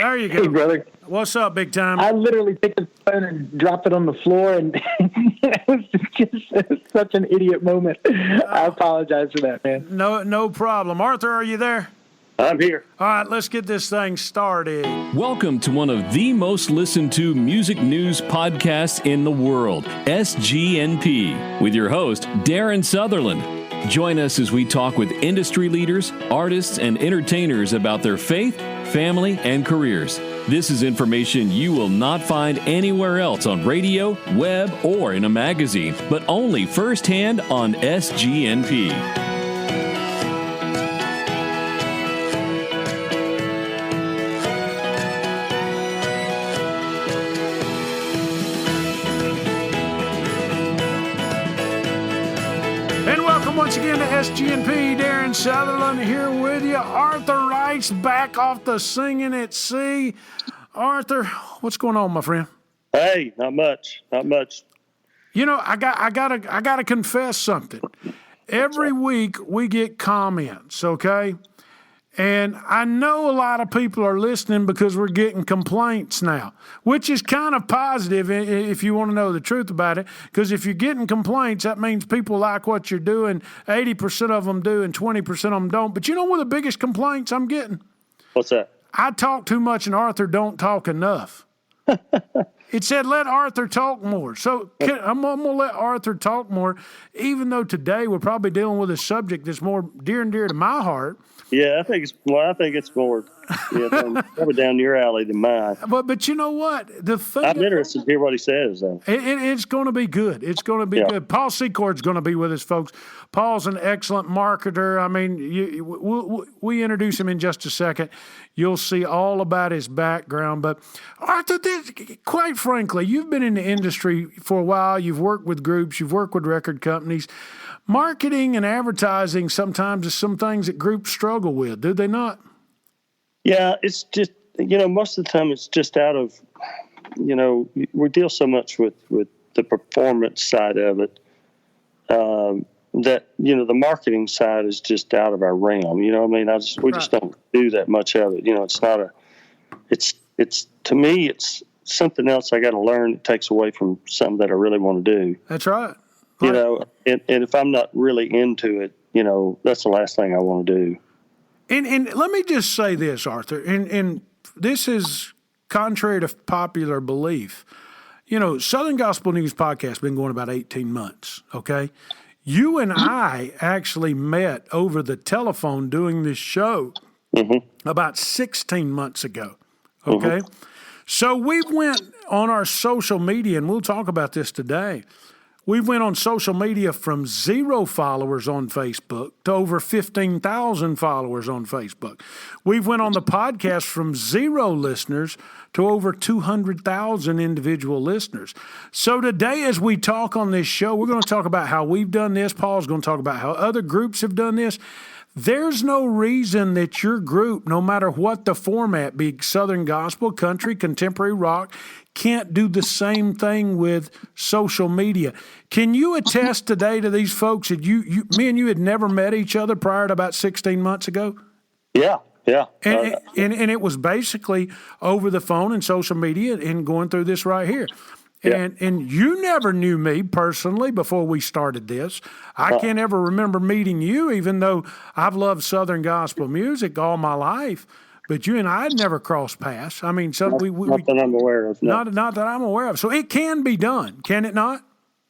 There you go. Hey, brother. What's up, big time? I literally picked up the phone and dropped it on the floor, and it was such an idiot moment. I apologize for that, man. No problem. Arthur, are you there? I'm here. All right, let's get this thing started. Welcome to one of the most listened to music news podcasts in the world, SGNP, with your host, Darren Sutherland. Join us as we talk with industry leaders, artists, and entertainers about their faith, family, and careers. This is information you will not find anywhere else on radio, web, or in a magazine, but only firsthand on SGNP. Once again to SGNP, Darren Sutherland here with you. Arthur Wright's back off the Singing at Sea. Arthur, what's going on, my friend? Hey, not much. You know, I gotta confess something. Every week we get comments, okay? And I know a lot of people are listening because we're getting complaints now, which is kind of positive if you want to know the truth about it. Because if you're getting complaints, that means people like what you're doing. 80% of them do and 20% of them don't. But you know what the biggest complaints I'm getting? What's that? I talk too much and Arthur don't talk enough. It said, let Arthur talk more. So I'm going to let Arthur talk more, even though today we're probably dealing with a subject that's more dear and dear to my heart. Yeah, I think it's more probably down your alley than mine. But you know what? The thing I'm interested to hear what he says, though. It's going to be good. It's going to be good. Paul Secord's going to be with us, folks. Paul's an excellent marketer. I mean, we introduce him in just a second. You'll see all about his background. But Arthur, quite frankly, you've been in the industry for a while. You've worked with groups. You've worked with record companies. Marketing and advertising sometimes is some things that groups struggle with, do they not? Yeah, it's just, most of the time it's just out of, we deal so much with the performance side of it that, the marketing side is just out of our realm. You know what I mean? We just don't do that much of it. It's not to me, it's something else I got to learn that takes away from something that I really want to do. That's right. And if I'm not really into it, that's the last thing I want to do. And let me just say this, Arthur, and this is contrary to popular belief. Southern Gospel News Podcast has been going about 18 months, okay? You and I actually met over the telephone doing this show about 16 months ago, okay? So we went on our social media, and we'll talk about this today. We went on social media from 0 followers on Facebook to over 15,000 followers on Facebook. We went on the podcast from 0 listeners to over 200,000 individual listeners. So today, as we talk on this show, we're going to talk about how we've done this. Paul's going to talk about how other groups have done this. There's no reason that your group, no matter what the format, be Southern Gospel, country, contemporary rock, can't do the same thing with social media. Can you attest today to these folks that me and you had never met each other prior to about 16 months ago? Yeah. And it was basically over the phone and social media and going through this right here. Yeah. And you never knew me personally before we started this. I can't ever remember meeting you, even though I've loved Southern Gospel music all my life. But you and I had never crossed paths. I mean, not that I'm aware of. No. Not that I'm aware of. So it can be done, can it not?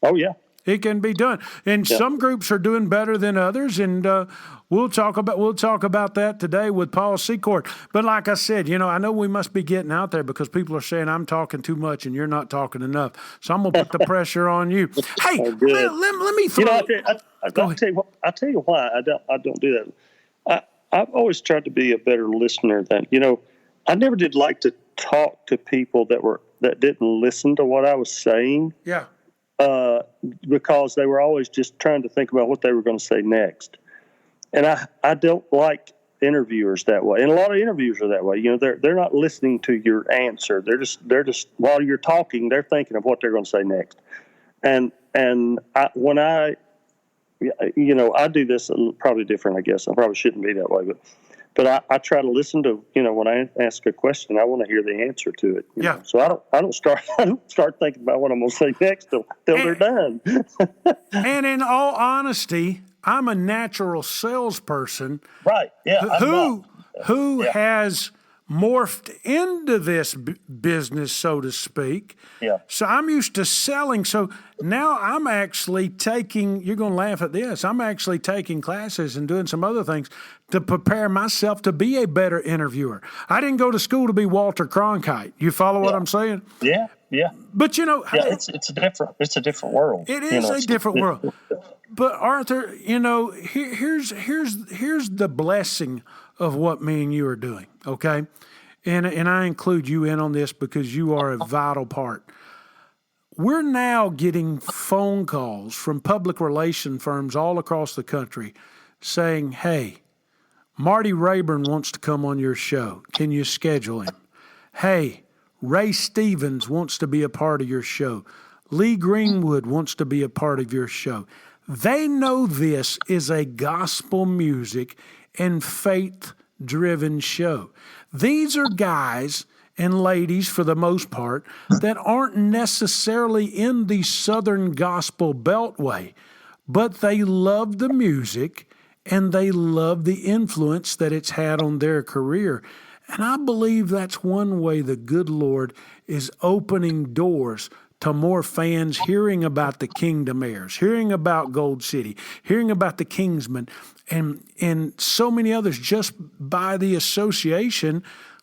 Oh, yeah. It can be done. And some groups are doing better than others, and we'll talk about that today with Paul Secord. But like I said, I know we must be getting out there because people are saying I'm talking too much and you're not talking enough. So I'm going to put the pressure on you. Hey, let me throw. I'll tell you why I don't do that. I've always tried to be a better listener than, I never did like to talk to people that didn't listen to what I was saying. Yeah. Because they were always just trying to think about what they were going to say next. And I don't like interviewers that way. And a lot of interviewers are that way. They're not listening to your answer. They're just while you're talking, they're thinking of what they're going to say next. And I do this probably different, I guess. I probably shouldn't be that way, but But I try to listen to, when I ask a question, I want to hear the answer to it. you know. So I don't start thinking about what I'm going to say next till they're done. And in all honesty, I'm a natural salesperson. Right. Yeah. Who has morphed into this business, so to speak. Yeah. So I'm used to selling. So now I'm actually taking, you're going to laugh at this, I'm actually taking classes and doing some other things to prepare myself to be a better interviewer. I didn't go to school to be Walter Cronkite. You follow what I'm saying? Yeah. Yeah. But it's a different world. It is a different world. But Arthur, here's the blessing of what me and you are doing, okay? And I include you in on this because you are a vital part. We're now getting phone calls from public relation firms all across the country saying, hey, Marty Rayburn wants to come on your show. Can you schedule him? Hey, Ray Stevens wants to be a part of your show. Lee Greenwood wants to be a part of your show. They know this is a gospel music and faith-driven show. These are guys and ladies, for the most part, that aren't necessarily in the Southern Gospel Beltway, but they love the music and they love the influence that it's had on their career. And I believe that's one way the good Lord is opening doors to more fans hearing about the Kingdom Heirs, hearing about Gold City, hearing about the Kingsmen, and so many others just by the association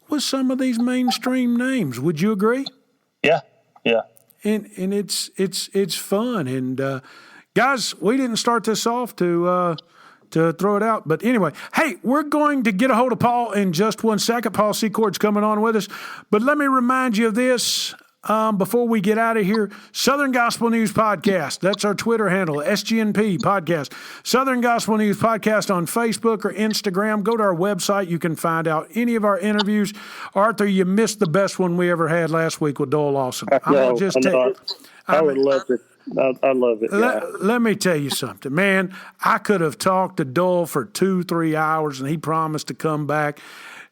with some of these mainstream names. Would you agree? Yeah, yeah. And it's fun. And guys, we didn't start this off to throw it out. But anyway, hey, we're going to get a hold of Paul in just 1 second. Paul Secord's coming on with us. But let me remind you of this. Before we get out of here, Southern Gospel News Podcast. That's our Twitter handle, SGNP Podcast. Southern Gospel News Podcast on Facebook or Instagram. Go to our website. You can find out any of our interviews. Arthur, you missed the best one we ever had last week with Doyle Lawson. I would love it. I love it. Let me tell you something, man. I could have talked to Doyle for 2-3 hours, and he promised to come back.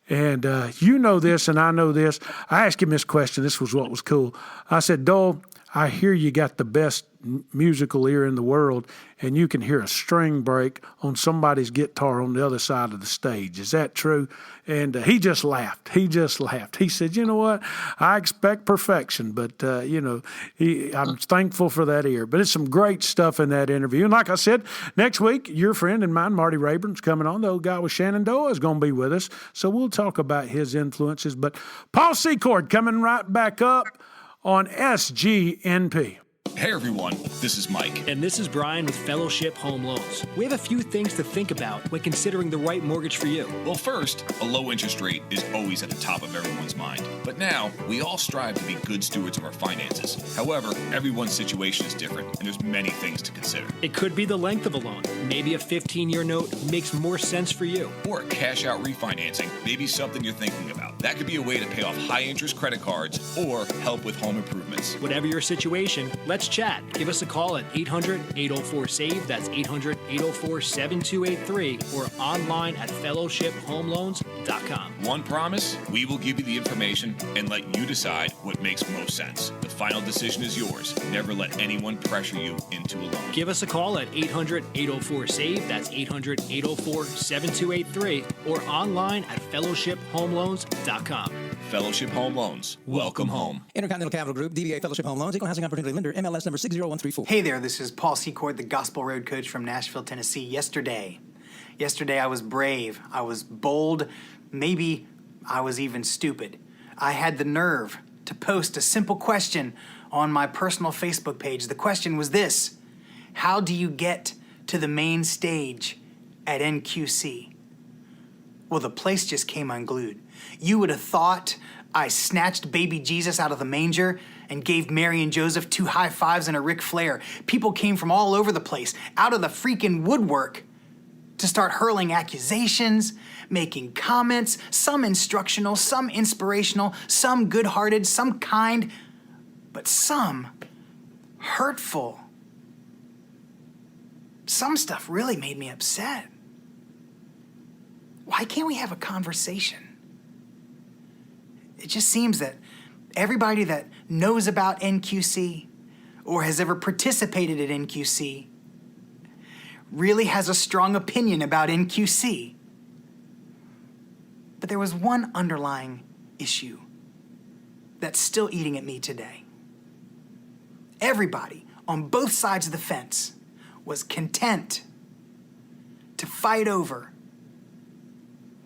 And you know this, and I know this. I asked him this question. This was what was cool. I said, Doyle, I hear you got the best musical ear in the world, and you can hear a string break on somebody's guitar on the other side of the stage. Is that true? And he just laughed. He said, you know what? I expect perfection, but, I'm thankful for that ear. But it's some great stuff in that interview. And like I said, next week, your friend and mine, Marty Rayburn's coming on. The old guy with Shenandoah is going to be with us. So we'll talk about his influences. But Paul Secord coming right back up on SGNP. Hey everyone, this is Mike. And this is Brian with Fellowship Home Loans. We have a few things to think about when considering the right mortgage for you. Well, first, a low interest rate is always at the top of everyone's mind. But now, we all strive to be good stewards of our finances. However, everyone's situation is different, and there's many things to consider. It could be the length of a loan. Maybe a 15-year note makes more sense for you. Or cash-out refinancing may be something you're thinking about. That could be a way to pay off high-interest credit cards or help with home improvements. Whatever your situation, let's chat. Give us a call at 800-804-SAVE. That's 800-804-7283 or online at fellowshiphomeloans.com. One promise, we will give you the information and let you decide what makes most sense. The final decision is yours. Never let anyone pressure you into a loan. Give us a call at 800-804-SAVE. That's 800-804-7283 or online at fellowshiphomeloans.com. Fellowship Home Loans. Welcome home. Intercontinental Capital Group, DBA Fellowship Home Loans, Equal Housing Opportunity Lender, MLS number 60134. Hey there, this is Paul Secord, the Gospel Road Coach from Nashville, Tennessee. Yesterday I was brave, I was bold, maybe I was even stupid. I had the nerve to post a simple question on my personal Facebook page. The question was this: how do you get to the main stage at NQC? Well, the place just came unglued. You would have thought I snatched baby Jesus out of the manger and gave Mary and Joseph 2 high fives and a Ric Flair. People came from all over the place, out of the freaking woodwork, to start hurling accusations, making comments, some instructional, some inspirational, some good-hearted, some kind, but some hurtful. Some stuff really made me upset. Why can't we have a conversation? It just seems that everybody that knows about NQC or has ever participated at NQC really has a strong opinion about NQC. But there was one underlying issue that's still eating at me today. Everybody on both sides of the fence was content to fight over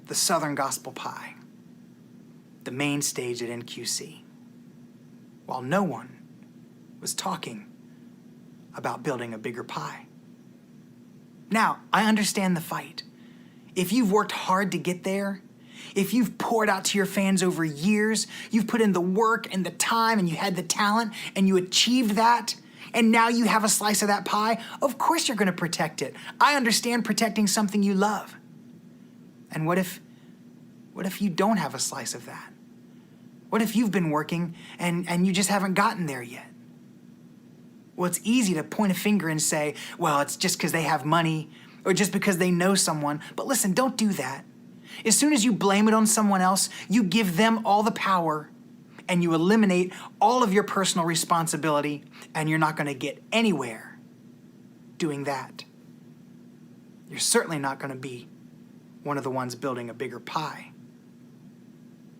the Southern Gospel Pie, the main stage at NQC, while no one was talking about building a bigger pie. Now, I understand the fight. If you've worked hard to get there, if you've poured out to your fans over years, you've put in the work and the time and you had the talent and you achieved that, and now you have a slice of that pie, of course you're going to protect it. I understand protecting something you love. And what if you don't have a slice of that? What if you've been working and you just haven't gotten there yet? Well, it's easy to point a finger and say, well, it's just because they have money or just because they know someone. But listen, don't do that. As soon as you blame it on someone else, you give them all the power and you eliminate all of your personal responsibility, and you're not going to get anywhere doing that. You're certainly not going to be one of the ones building a bigger pie.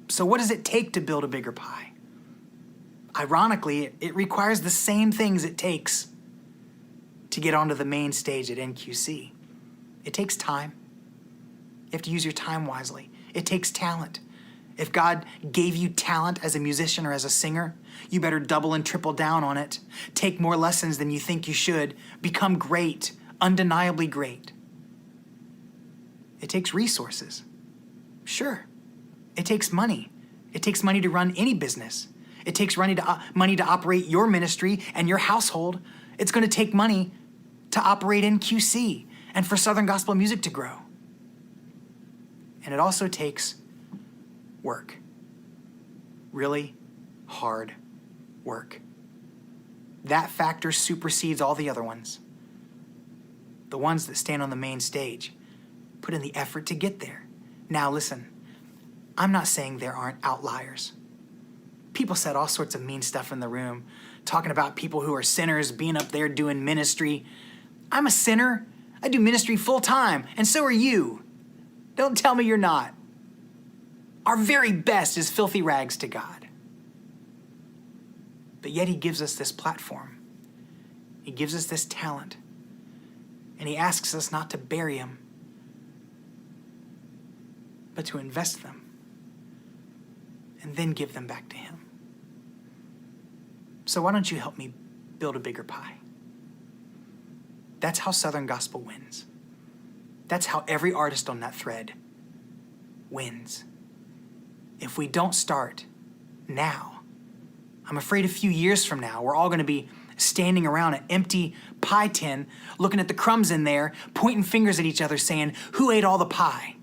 So what does it take to build a bigger pie? Ironically, it requires the same things it takes to get onto the main stage at NQC. It takes time. You have to use your time wisely. It takes talent. If God gave you talent as a musician or as a singer, you better double and triple down on it. Take more lessons than you think you should. Become great, undeniably great. It takes resources. Sure. It takes money. It takes money to run any business. It takes money to operate your ministry and your household. It's going to take money to operate NQC and for Southern Gospel music to grow. And it also takes work. Really hard work. That factor supersedes all the other ones. The ones that stand on the main stage put in the effort to get there. Now listen, I'm not saying there aren't outliers. People said all sorts of mean stuff in the room, talking about people who are sinners being up there doing ministry. I'm a sinner. I do ministry full time, and so are you. Don't tell me you're not. Our very best is filthy rags to God. But yet he gives us this platform. He gives us this talent. And he asks us not to bury them, but to invest them and then give them back to him. So why don't you help me build a bigger pie? That's how Southern Gospel wins. That's how every artist on that thread wins. If we don't start now, I'm afraid a few years from now, we're all going to be standing around an empty pie tin, looking at the crumbs in there, pointing fingers at each other saying, who ate all the pie?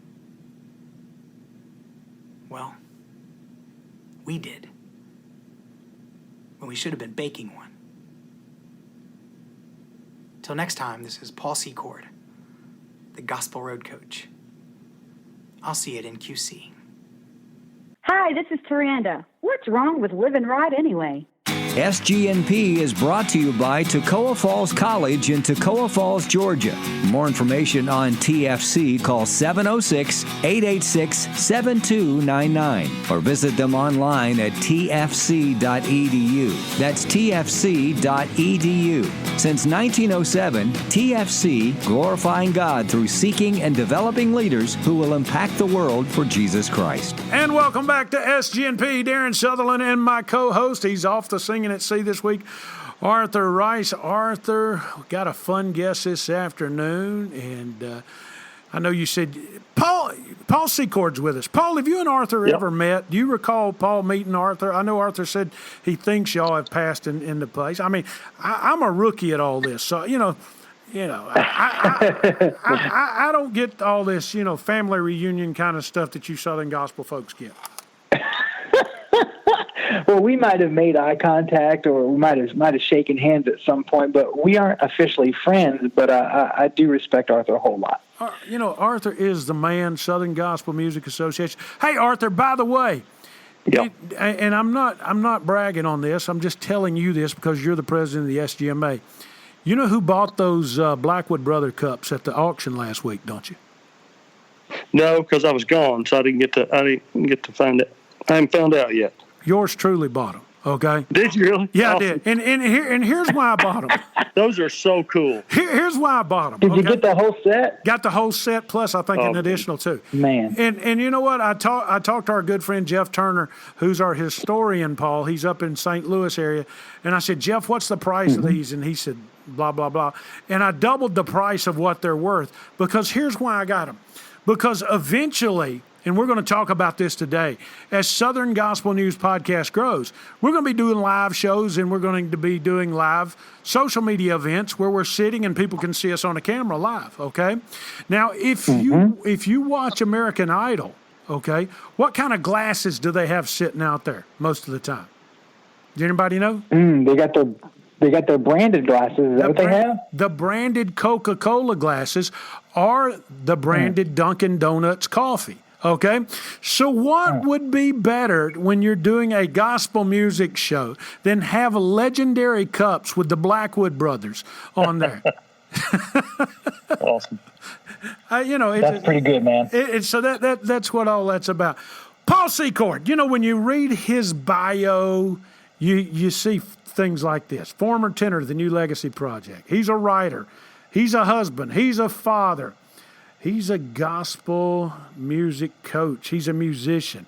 Well, we did. When we should have been baking one. Till next time, this is Paul Secord, the Gospel Road Coach. I'll see you at NQC. Hi, this is Taranda. What's wrong with living right anyway? SGNP is brought to you by Toccoa Falls College in Toccoa Falls, Georgia. More information on TFC, call 706-886-7299 or visit them online at tfc.edu. That's tfc.edu. Since 1907, TFC, glorifying God through seeking and developing leaders who will impact the world for Jesus Christ. And welcome back to SGNP. Darren Sutherland and my co-host, he's off the Singing at Sea this week, Arthur Rice. Arthur, got a fun guest this afternoon, and I know you said Paul Secord's with us. Paul, have you and Arthur ever met? Do you recall Paul meeting Arthur? I know Arthur said he thinks y'all have passed into place. I mean, I'm a rookie at all this, so I don't get all this family reunion kind of stuff that you Southern Gospel folks get. Well, we might have made eye contact, or we might have shaken hands at some point, but we aren't officially friends. But I do respect Arthur a whole lot. Arthur is the man, Southern Gospel Music Association. Hey, Arthur, by the way, and I'm not bragging on this. I'm just telling you this because you're the president of the SGMA. You know who bought those Blackwood Brother cups at the auction last week, don't you? No, because I was gone, so I didn't get to find it. I haven't found out yet. Yours truly bought them. Okay. Did you really? Yeah, Awesome. I did. And here's why I bought them. Those are so cool. Here's why I bought them. Did you get the whole set? Got the whole set, plus I think an additional two. Man. And you know what? I talked to our good friend Jeff Turner, who's our historian, Paul. He's up in St. Louis area. And I said, Jeff, what's the price of these? And he said, blah, blah, blah. And I doubled the price of what they're worth because here's why I got them. Because eventually, and we're going to talk about this today, as Southern Gospel News Podcast grows, we're going to be doing live shows and we're going to be doing live social media events where we're sitting and people can see us on a camera live, okay? Now, if you watch American Idol, okay, what kind of glasses do they have sitting out there most of the time? Does anybody know? They got their branded glasses. Is that what they have? The branded Coca-Cola glasses are the branded Dunkin' Donuts coffee. Okay? So what would be better when you're doing a gospel music show than have legendary cups with the Blackwood Brothers on there? Awesome. That's pretty good, man. So that's what all that's about. Paul Secord, when you read his bio, you see things like this. Former tenor of the New Legacy Project. He's a writer. He's a husband. He's a father. He's a gospel music coach. He's a musician.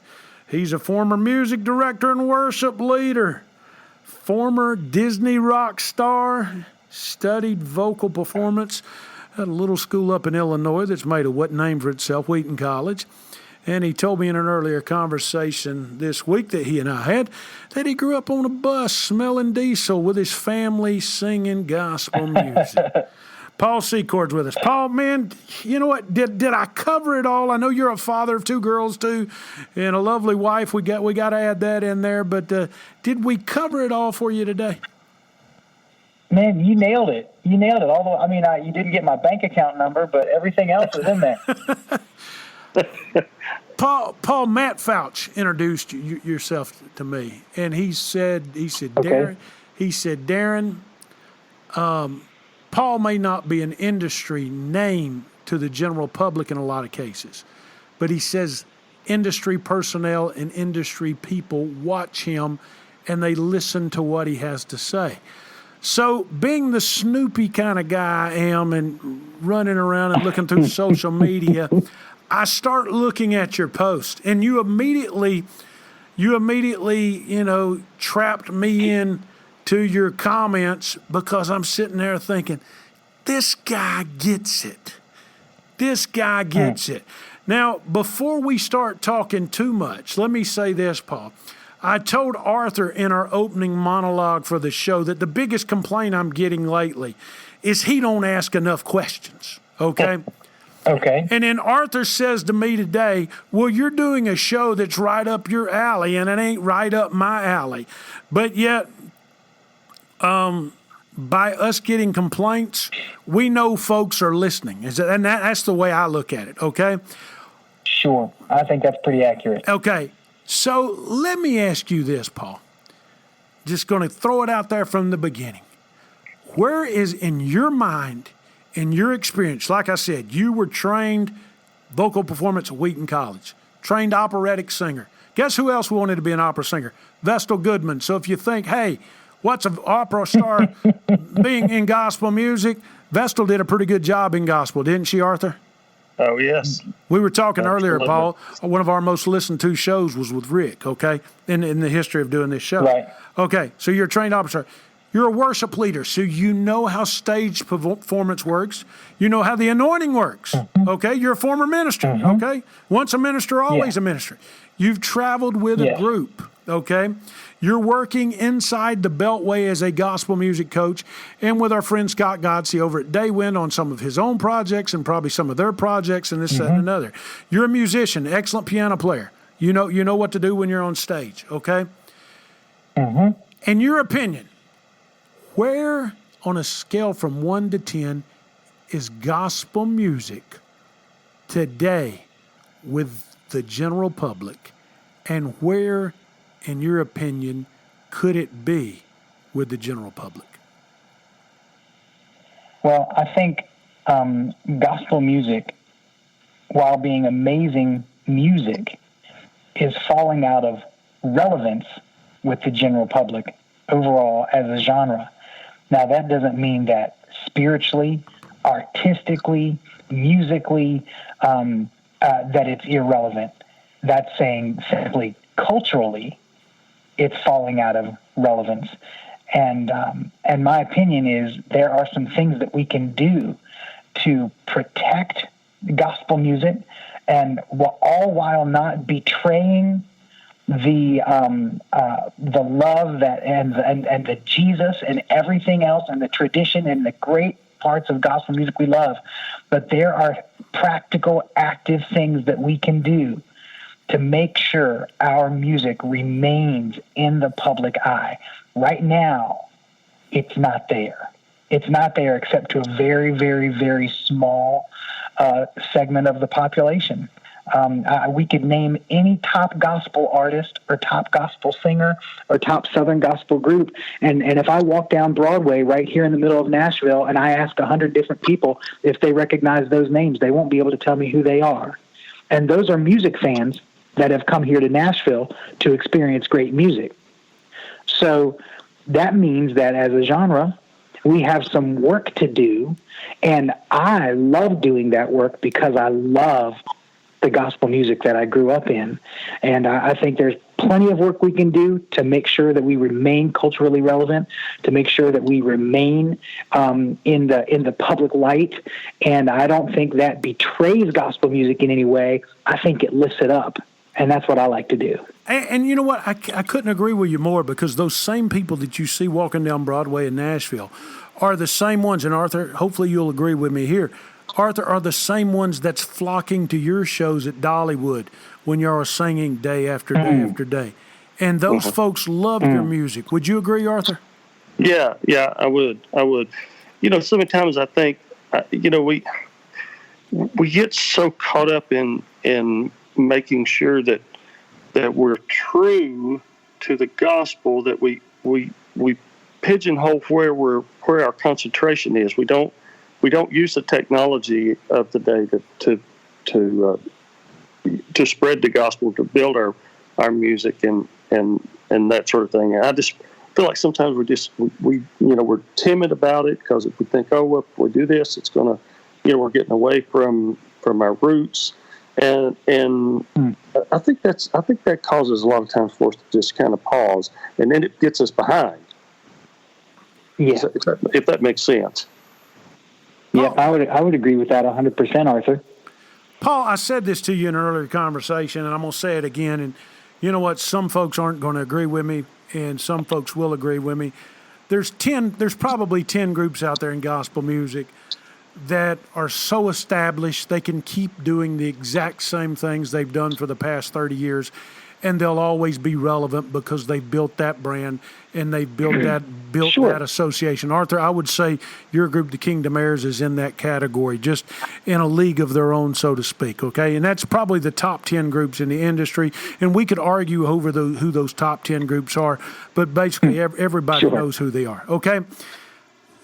He's a former music director and worship leader. Former Disney rock star. Studied vocal performance at a little school up in Illinois that's made a what name for itself, Wheaton College. And he told me in an earlier conversation this week that he and I had that he grew up on a bus smelling diesel with his family singing gospel music. Paul Secord's with us. Paul, man, you know what? Did I cover it all? I know you're a father of two girls too, and a lovely wife. We got to add that in there. But did we cover it all for you today? Man, you nailed it. You nailed it. You didn't get my bank account number, but everything else is in there. Paul, Matt Fouch introduced yourself to me, and he said, Darren, Paul may not be an industry name to the general public in a lot of cases, but he says industry personnel and industry people watch him and they listen to what he has to say. So being the Snoopy kind of guy I am and running around and looking through social media, I start looking at your post, and you immediately, trapped me in to your comments because I'm sitting there thinking, this guy gets it. This guy gets it. Now, before we start talking too much, let me say this, Paul. I told Arthur in our opening monologue for the show that the biggest complaint I'm getting lately is he don't ask enough questions, okay? Okay. And then Arthur says to me today, well, you're doing a show that's right up your alley, and it ain't right up my alley. But yet, by us getting complaints, we know folks are listening. And that's the way I look at it, okay? Sure. I think that's pretty accurate. Okay. So let me ask you this, Paul. Just going to throw it out there from the beginning. Where is in your mind, in your experience, like I said, you were trained vocal performance at Wheaton College, trained operatic singer. Guess who else wanted to be an opera singer? Vestal Goodman. So if you think, hey, what's an opera star being in gospel music? Vestal did a pretty good job in gospel, didn't she, Arthur? Oh, yes. We were talking earlier, Absolutely. Paul. One of our most listened to shows was with Rick, okay, in the history of doing this show. Right. Okay, so you're a trained opera star. You're a worship leader, so you know how stage performance works. You know how the anointing works, okay? You're a former minister, okay? Once a minister, always a minister. You've traveled with a group, okay? You're working inside the Beltway as a gospel music coach and with our friend Scott Godsey over at Daywind on some of his own projects and probably some of their projects and this, that, and another. You're a musician, excellent piano player. You know what to do when you're on stage, okay? In your opinion, where on a scale from 1 to 10 is gospel music today with the general public, and where, in your opinion, could it be with the general public? Well, I think gospel music, while being amazing music, is falling out of relevance with the general public overall as a genre. Now, that doesn't mean that spiritually, artistically, musically, that it's irrelevant. That's saying simply culturally, it's falling out of relevance. And my opinion is there are some things that we can do to protect gospel music, and all while not betraying the love that and the Jesus and everything else and the tradition and the great parts of gospel music we love. But there are practical, active things that we can do to make sure our music remains in the public eye. Right now, it's not there. It's not there except to a very, very, very small segment of the population. We could name any top gospel artist or top gospel singer or top Southern gospel group. And if I walk down Broadway right here in the middle of Nashville and I ask 100 different people if they recognize those names, they won't be able to tell me who they are. And those are music fans that have come here to Nashville to experience great music. So that means that as a genre, we have some work to do. And I love doing that work because I love the gospel music that I grew up in. And I think there's plenty of work we can do to make sure that we remain culturally relevant, to make sure that we remain in the public light. And I don't think that betrays gospel music in any way. I think it lifts it up. And that's what I like to do. And you know what? I couldn't agree with you more, because those same people that you see walking down Broadway in Nashville are the same ones, and Arthur, hopefully you'll agree with me here, Arthur, are the same ones that's flocking to your shows at Dollywood when you're singing day after day after day. And those folks love your music. Would you agree, Arthur? Yeah, I would. You know, so many times I think, we get so caught up in making sure that we're true to the gospel that we pigeonhole where our concentration is. We don't use the technology of the day to spread the gospel, to build our music and that sort of thing. And I just feel like sometimes we're timid about it, because if we think, oh, well, if we do this, it's gonna, we're getting away from our roots. And I think that causes a lot of times for us to just kind of pause, and then it gets us behind. Yeah, if that makes sense. Yeah, I would agree with that 100%, Arthur. Paul, I said this to you in an earlier conversation, and I'm going to say it again. And you know what? Some folks aren't going to agree with me, and some folks will agree with me. There's probably 10 groups out there in gospel music that are so established they can keep doing the exact same things they've done for the past 30 years, and they'll always be relevant because they've built that brand and they've built that association. Arthur, I would say your group, the Kingdom Heirs, is in that category, just in a league of their own, so to speak, okay? And that's probably the top 10 groups in the industry, and we could argue over who those top 10 groups are, but basically everybody knows who they are, okay?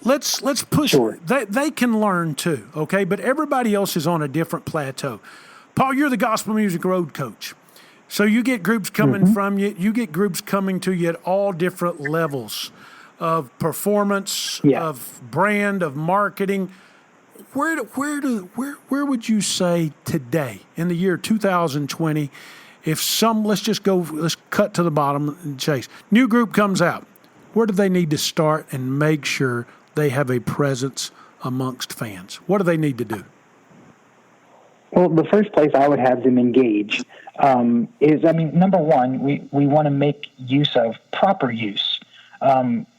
Let's push it. They can learn too, okay? But everybody else is on a different plateau. Paul, you're the gospel music road coach. So you get groups coming from you. You get groups coming to you at all different levels of performance, of brand, of marketing. Where would you say today, in the year 2020, if let's cut to the bottom and chase. New group comes out. Where do they need to start and make sure they have a presence amongst fans? What do they need to do? Well, the first place I would have them engage is, number one, we want to make proper use,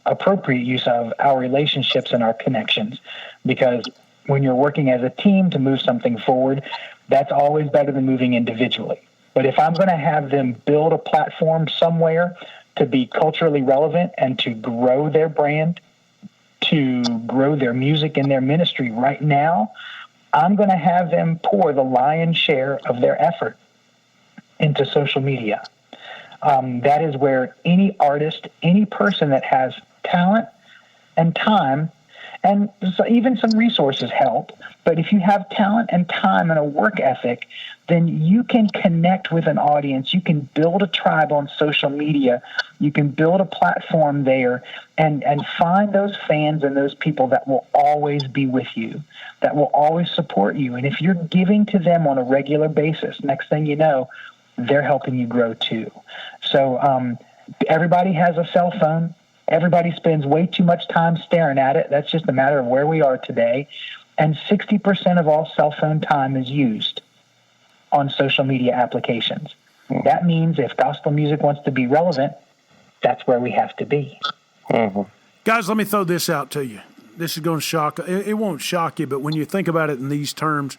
appropriate use of our relationships and our connections. Because when you're working as a team to move something forward, that's always better than moving individually. But if I'm going to have them build a platform somewhere to be culturally relevant and to grow their brand, to grow their music and their ministry right now, I'm going to have them pour the lion's share of their effort into social media. That is where any artist, any person that has talent and time, and so even some resources help, but if you have talent and time and a work ethic, then you can connect with an audience. You can build a tribe on social media. You can build a platform there and find those fans and those people that will always be with you, that will always support you. And if you're giving to them on a regular basis, next thing you know, they're helping you grow too. So everybody has a cell phone. Everybody spends way too much time staring at it. That's just a matter of where we are today. And 60% of all cell phone time is used on social media applications. Mm-hmm. That means if gospel music wants to be relevant, that's where we have to be. Mm-hmm. Guys, let me throw this out to you. This is going to shock. It won't shock you, but when you think about it in these terms,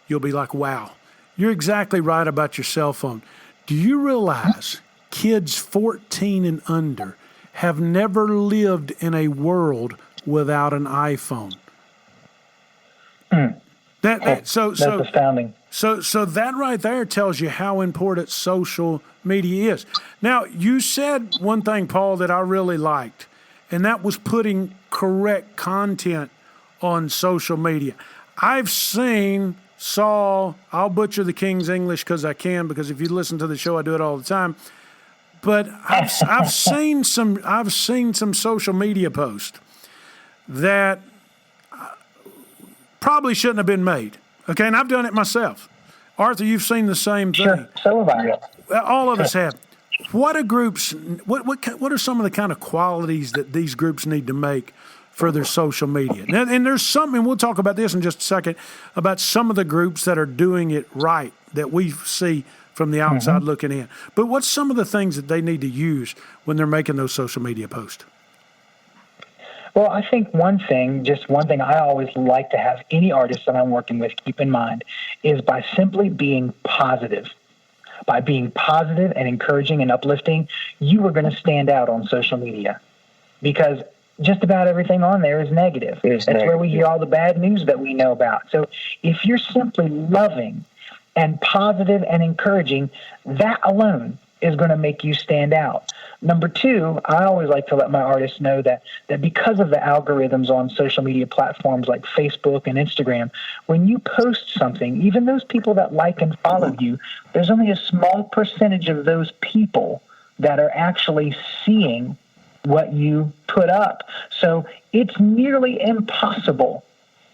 you'll be like, wow. You're exactly right about your cell phone. Do you realize kids 14 and under have never lived in a world without an iPhone? That's astounding. So that right there tells you how important social media is. Now, you said one thing, Paul, that I really liked, and that was putting correct content on social media. I've saw, I'll butcher the King's English because I can, because if you listen to the show, I do it all the time. But I've seen some social media posts that probably shouldn't have been made. Okay, and I've done it myself. Arthur, you've seen the same thing. Sure, so have I. All of us have. What are groups? What are some of the kind of qualities that these groups need to make for their social media? And there's something, we'll talk about this in just a second, about some of the groups that are doing it right that we see from the outside looking in. But what's some of the things that they need to use when they're making those social media posts? Well, I think one thing I always like to have any artist that I'm working with keep in mind is by simply being positive. By being positive and encouraging and uplifting, you are going to stand out on social media because just about everything on there is negative. That's where we hear all the bad news that we know about. So if you're simply loving and positive and encouraging, that alone is going to make you stand out. Number two, I always like to let my artists know that because of the algorithms on social media platforms like Facebook and Instagram, when you post something, even those people that like and follow you, there's only a small percentage of those people that are actually seeing what you put up. So it's nearly impossible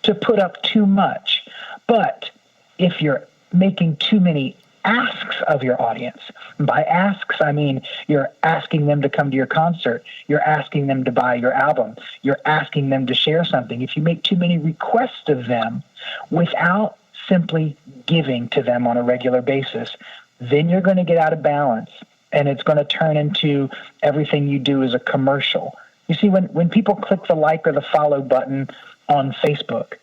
to put up too much. But if you're making too many asks of your audience. By asks, I mean you're asking them to come to your concert. You're asking them to buy your album. You're asking them to share something. If you make too many requests of them without simply giving to them on a regular basis, then you're going to get out of balance, and it's going to turn into everything you do is a commercial. You see, when people click the like or the follow button on Facebook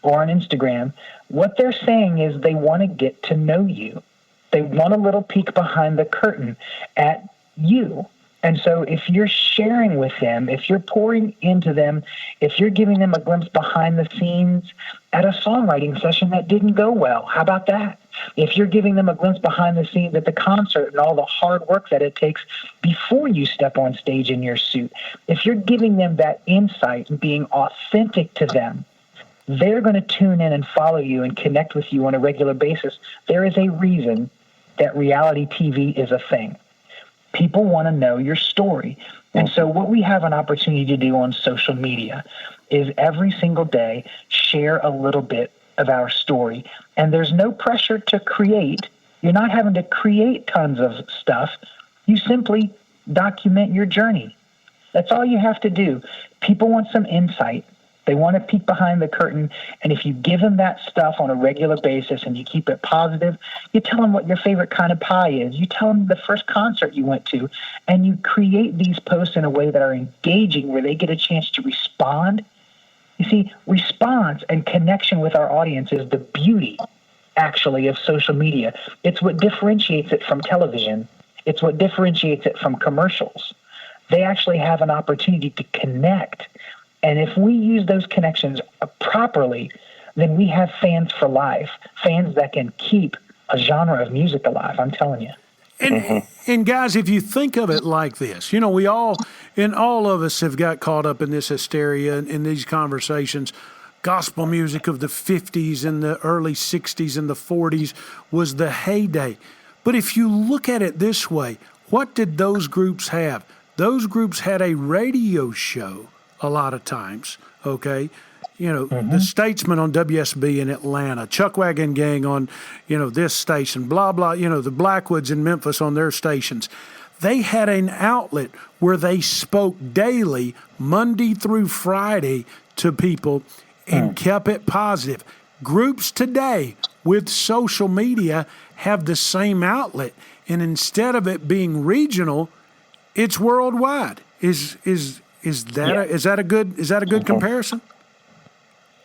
or on Instagram, what they're saying is they want to get to know you. They want a little peek behind the curtain at you. And so if you're sharing with them, if you're pouring into them, if you're giving them a glimpse behind the scenes at a songwriting session that didn't go well, how about that? If you're giving them a glimpse behind the scenes at the concert and all the hard work that it takes before you step on stage in your suit, if you're giving them that insight and being authentic to them, they're going to tune in and follow you and connect with you on a regular basis. There is a reason that reality TV is a thing. People want to know your story. And so what we have an opportunity to do on social media is every single day share a little bit of our story. And there's no pressure to create. You're not having to create tons of stuff. You simply document your journey. That's all you have to do. People want some insight. They want to peek behind the curtain, and if you give them that stuff on a regular basis and you keep it positive, you tell them what your favorite kind of pie is. You tell them the first concert you went to, and you create these posts in a way that are engaging where they get a chance to respond. You see, response and connection with our audience is the beauty, actually, of social media. It's what differentiates it from television. It's what differentiates it from commercials. They actually have an opportunity to connect. And if we use those connections properly, then we have fans for life, fans that can keep a genre of music alive, I'm telling you. And guys, if you think of it like this, we all of us have got caught up in this hysteria in these conversations. Gospel music of the 50s and the early 60s and the 40s was the heyday. But if you look at it this way, what did those groups have? Those groups had a radio show a lot of times, okay? The Statesman on WSB in Atlanta, Chuck Wagon Gang on, this station, blah, blah, the Blackwoods in Memphis on their stations. They had an outlet where they spoke daily, Monday through Friday, to people and kept it positive. Groups today with social media have the same outlet, and instead of it being regional, it's worldwide. Is that a good comparison?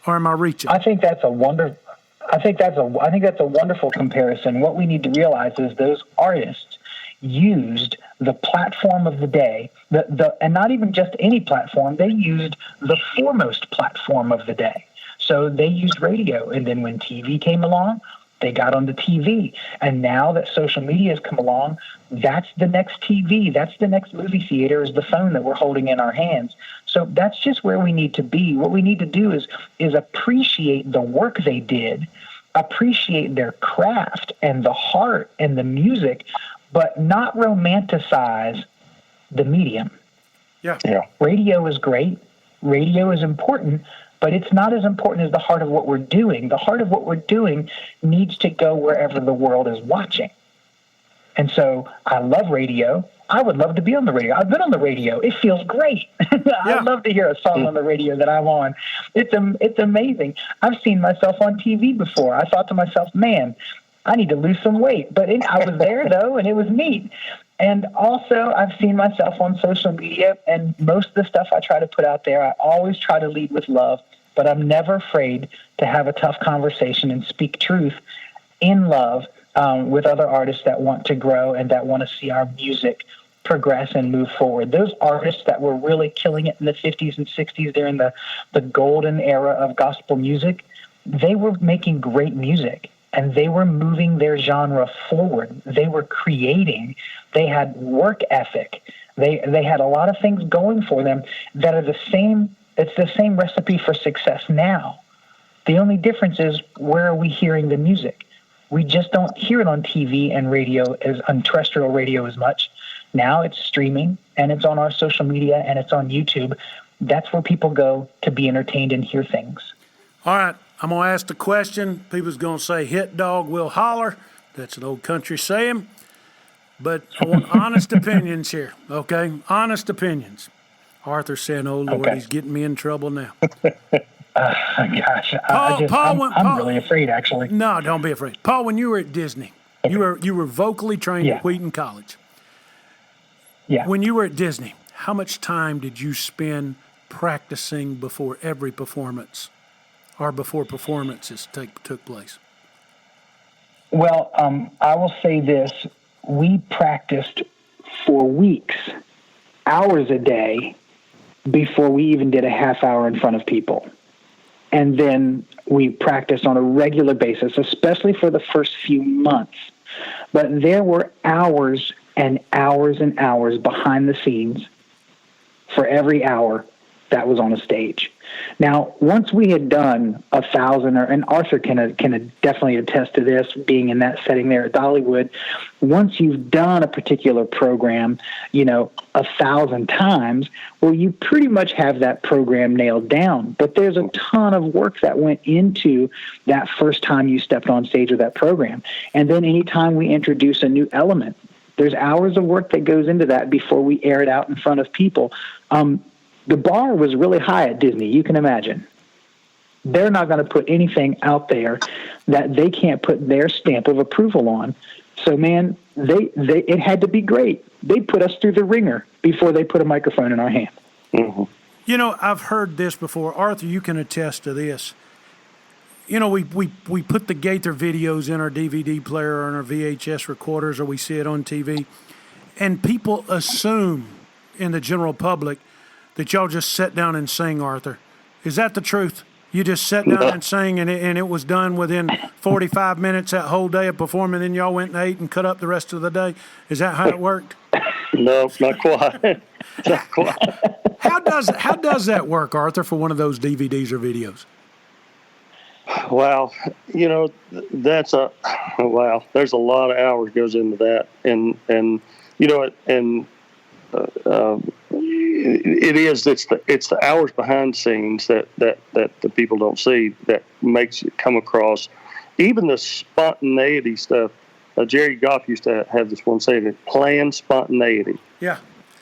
Or am I reaching? I think that's a wonderful comparison. What we need to realize is those artists used the platform of the day, and not even just any platform. They used the foremost platform of the day. So they used radio, and then when TV came along, they got on the TV. And now that social media has come along, that's the next TV. That's the next movie theater, is the phone that we're holding in our hands. So that's just where we need to be. What we need to do is appreciate the work they did, appreciate their craft and the heart and the music, but not romanticize the medium. Yeah. Radio is great. Radio is important, but it's not as important as the heart of what we're doing. The heart of what we're doing needs to go wherever the world is watching. And so I love radio. I would love to be on the radio. I've been on the radio. It feels great. I'd love to hear a song on the radio that I'm on. It's amazing. I've seen myself on TV before. I thought to myself, man, I need to lose some weight. But I was there, though, and it was neat. And also, I've seen myself on social media, and most of the stuff I try to put out there, I always try to lead with love, but I'm never afraid to have a tough conversation and speak truth in love with other artists that want to grow and that want to see our music progress and move forward. Those artists that were really killing it in the 50s and 60s, during the golden era of gospel music, they were making great music. And they were moving their genre forward. They were creating. They had work ethic. They had a lot of things going for them that are the same. It's the same recipe for success now. The only difference is, where are we hearing the music? We just don't hear it on TV and radio, on terrestrial radio as much. Now it's streaming, and it's on our social media, and it's on YouTube. That's where people go to be entertained and hear things. All right. I'm going to ask the question. People's going to say, hit dog will holler. That's an old country saying. But I want honest opinions here, okay? Honest opinions. Arthur's saying, oh, Lord, he's getting me in trouble now. Gosh, I'm really afraid, actually. No, don't be afraid. Paul, when you were at Disney, you were vocally trained at Wheaton College. Yeah. When you were at Disney, how much time did you spend practicing before every performance? Or before performances took place? Well, I will say this. We practiced for weeks, hours a day, before we even did a half hour in front of people. And then we practiced on a regular basis, especially for the first few months. But there were hours and hours and hours behind the scenes for every hour that was on a stage. Now, once we had done 1,000, and Arthur can definitely attest to this, being in that setting there at Dollywood, once you've done a particular program, 1,000 times, well, you pretty much have that program nailed down. But there's a ton of work that went into that first time you stepped on stage with that program. And then anytime we introduce a new element, there's hours of work that goes into that before we air it out in front of people. The bar was really high at Disney, you can imagine. They're not going to put anything out there that they can't put their stamp of approval on. So, man, it had to be great. They put us through the ringer before they put a microphone in our hand. Mm-hmm. I've heard this before. Arthur, you can attest to this. We put the Gaither videos in our DVD player or in our VHS recorders, or we see it on TV, and people assume in the general public that y'all just sit down and sing, Arthur. Is that the truth? You just sat down and sang, and it was done within 45 minutes that whole day of performing. Then y'all went and ate and cut up the rest of the day. Is that how it worked? No, not quite. Not quite. How does that work, Arthur, for one of those DVDs or videos? Wow, there's a lot of hours goes into that, and it's the hours behind the scenes that the people don't see that makes it come across. Even the spontaneity stuff. Jerry Goff used to have this one saying, "Planned spontaneity." Yeah.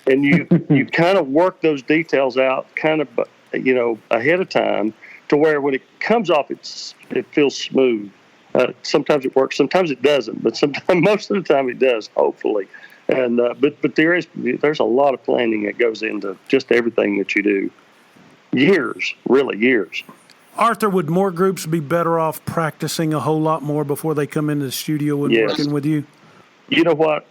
And you kind of work those details out, kind of ahead of time, to where when it comes off, it feels smooth. Sometimes it works, sometimes it doesn't, but most of the time it does, hopefully. And but there's a lot of planning that goes into just everything that you do. Years. Arthur, would more groups be better off practicing a whole lot more before they come into the studio and working with you? You know what?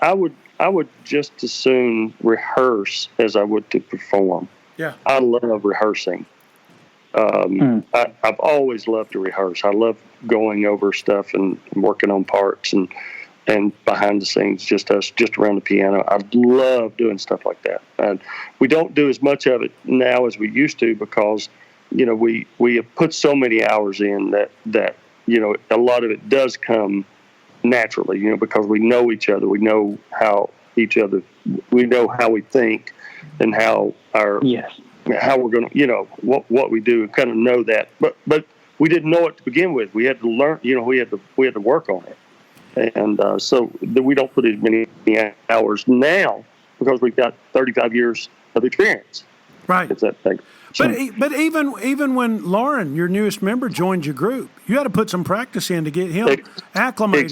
I would just as soon rehearse as I would to perform. Yeah. I love rehearsing. I've always loved to rehearse. I love going over stuff and working on parts and behind the scenes, just around the piano. I love doing stuff like that. And we don't do as much of it now as we used to because, we have put so many hours in that a lot of it does come naturally, because we know each other. We know how we think and how we're going to, what we do, and kind of know that. But we didn't know it to begin with. We had to learn, we had to work on it. And so we don't put as many hours now because we've got 35 years of experience. Right. It's that thing. But even when Lauren, your newest member, joined your group, you had to put some practice in to get him acclimated.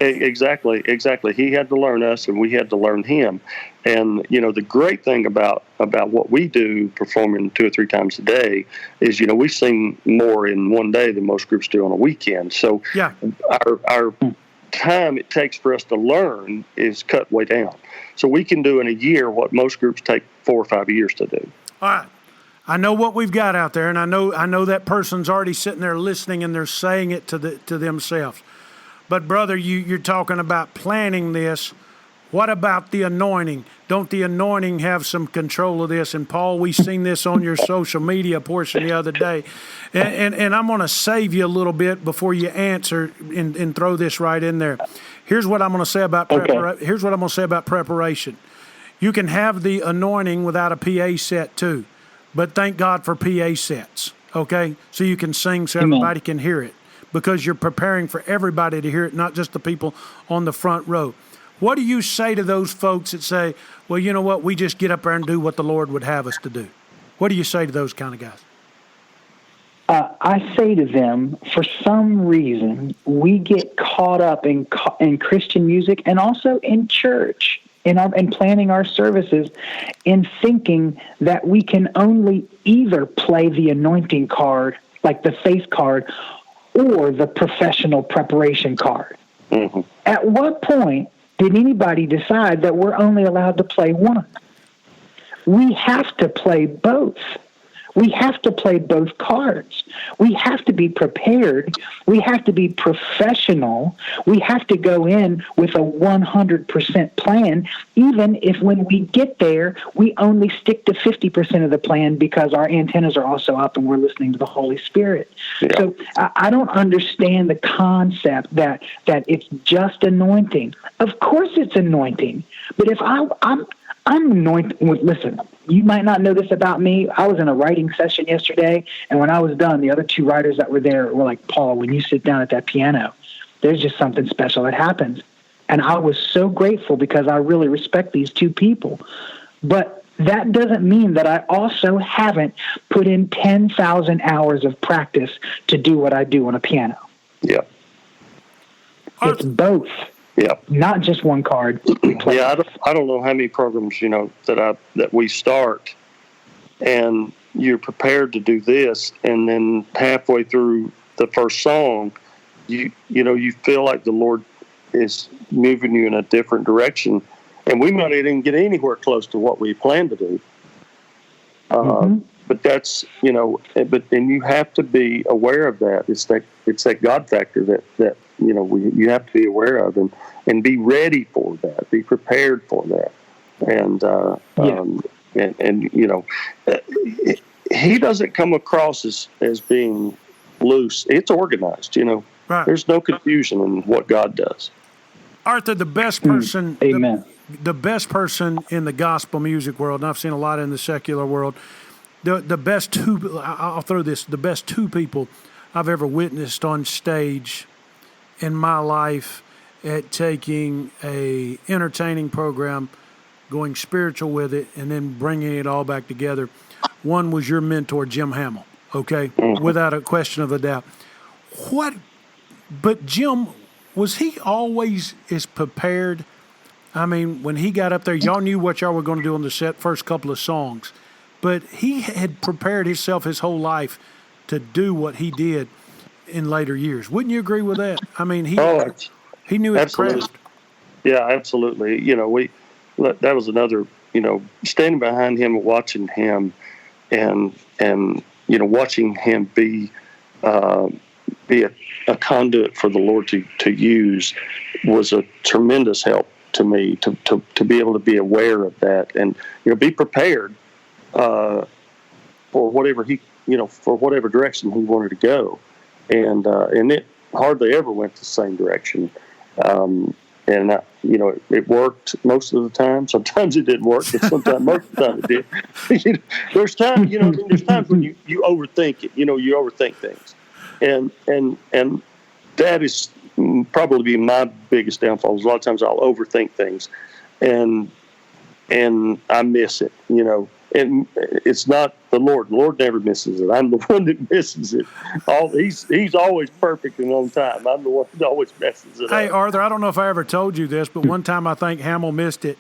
Exactly. He had to learn us, and we had to learn him. And the great thing about what we do, performing 2 or 3 times a day, is we sing more in one day than most groups do on a weekend. So our time it takes for us to learn is cut way down. So we can do in a year what most groups take 4 or 5 years to do. All right. I know what we've got out there, and I know that person's already sitting there listening, and they're saying it to themselves. But brother, you're talking about planning this. What about the anointing? Don't the anointing have some control of this? And Paul, we've seen this on your social media portion the other day, and I'm going to save you a little bit before you answer and throw this right in there. Here's what I'm going to say about Here's what I'm going to say about preparation. You can have the anointing without a PA set too. But thank God for PA sets, okay? So you can sing so everybody can hear it because you're preparing for everybody to hear it, not just the people on the front row. What do you say to those folks that say, well, you know what, we just get up there and do what the Lord would have us to do? What do you say to those kind of guys? I say to them, for some reason, we get caught up in Christian music and also in church. In planning our services, in thinking that we can only either play the anointing card, like the faith card, or the professional preparation card. Mm-hmm. At what point did anybody decide that we're only allowed to play one? We have to play both. We have to play both cards. We have to be prepared. We have to be professional. We have to go in with a 100% plan, even if when we get there, we only stick to 50% of the plan because our antennas are also up and we're listening to the Holy Spirit. Yeah. So I don't understand the concept that it's just anointing. Of course it's anointing. But if I'm anointed, listen, you might not know this about me. I was in a writing session yesterday, and when I was done, the other 2 writers that were there were like, Paul, when you sit down at that piano, there's just something special that happens. And I was so grateful because I really respect these 2 people. But that doesn't mean that I also haven't put in 10,000 hours of practice to do what I do on a piano. Yeah. It's both. Yeah, not just one card. Yeah, I don't know how many programs that we start, and you're prepared to do this, and then halfway through the first song, you feel like the Lord is moving you in a different direction, and we might not even get anywhere close to what we planned to do. but that's, and you have to be aware of that. It's that God factor that you have to be aware of and be ready for that, be prepared for that. He doesn't come across as being loose. It's organized, Right. There's no confusion in what God does. Arthur, the best person, Amen. the best person in the gospel music world, and I've seen a lot in the secular world, the best two, I'll throw this, the best two people I've ever witnessed on stage in my life at taking a entertaining program, going spiritual with it, and then bringing it all back together. One was your mentor, Jim Hamill, okay, without a question of a doubt. But Jim, was he always as prepared? I mean, when he got up there, y'all knew what y'all were going to do on the first couple of songs, but he had prepared himself his whole life to do what he did in later years. Wouldn't you agree with that? I mean, he knew his craft. Yeah, absolutely. That was another, standing behind him and watching him and watching him be a conduit for the Lord to use was a tremendous help to me to be able to be aware of that and be prepared for whatever for whatever direction he wanted to go, and it hardly ever went the same direction. It worked most of the time. Sometimes it didn't work, but most of the time it did. There's times, there's times when you overthink it. You overthink things, and that is probably my biggest downfall. A lot of times I'll overthink things, and I miss it. And it's not the Lord. The Lord never misses it. I'm the one that misses it. He's always perfect and on time. I'm the one that always messes it up. Hey, Arthur, I don't know if I ever told you this, but one time I think Hamill missed it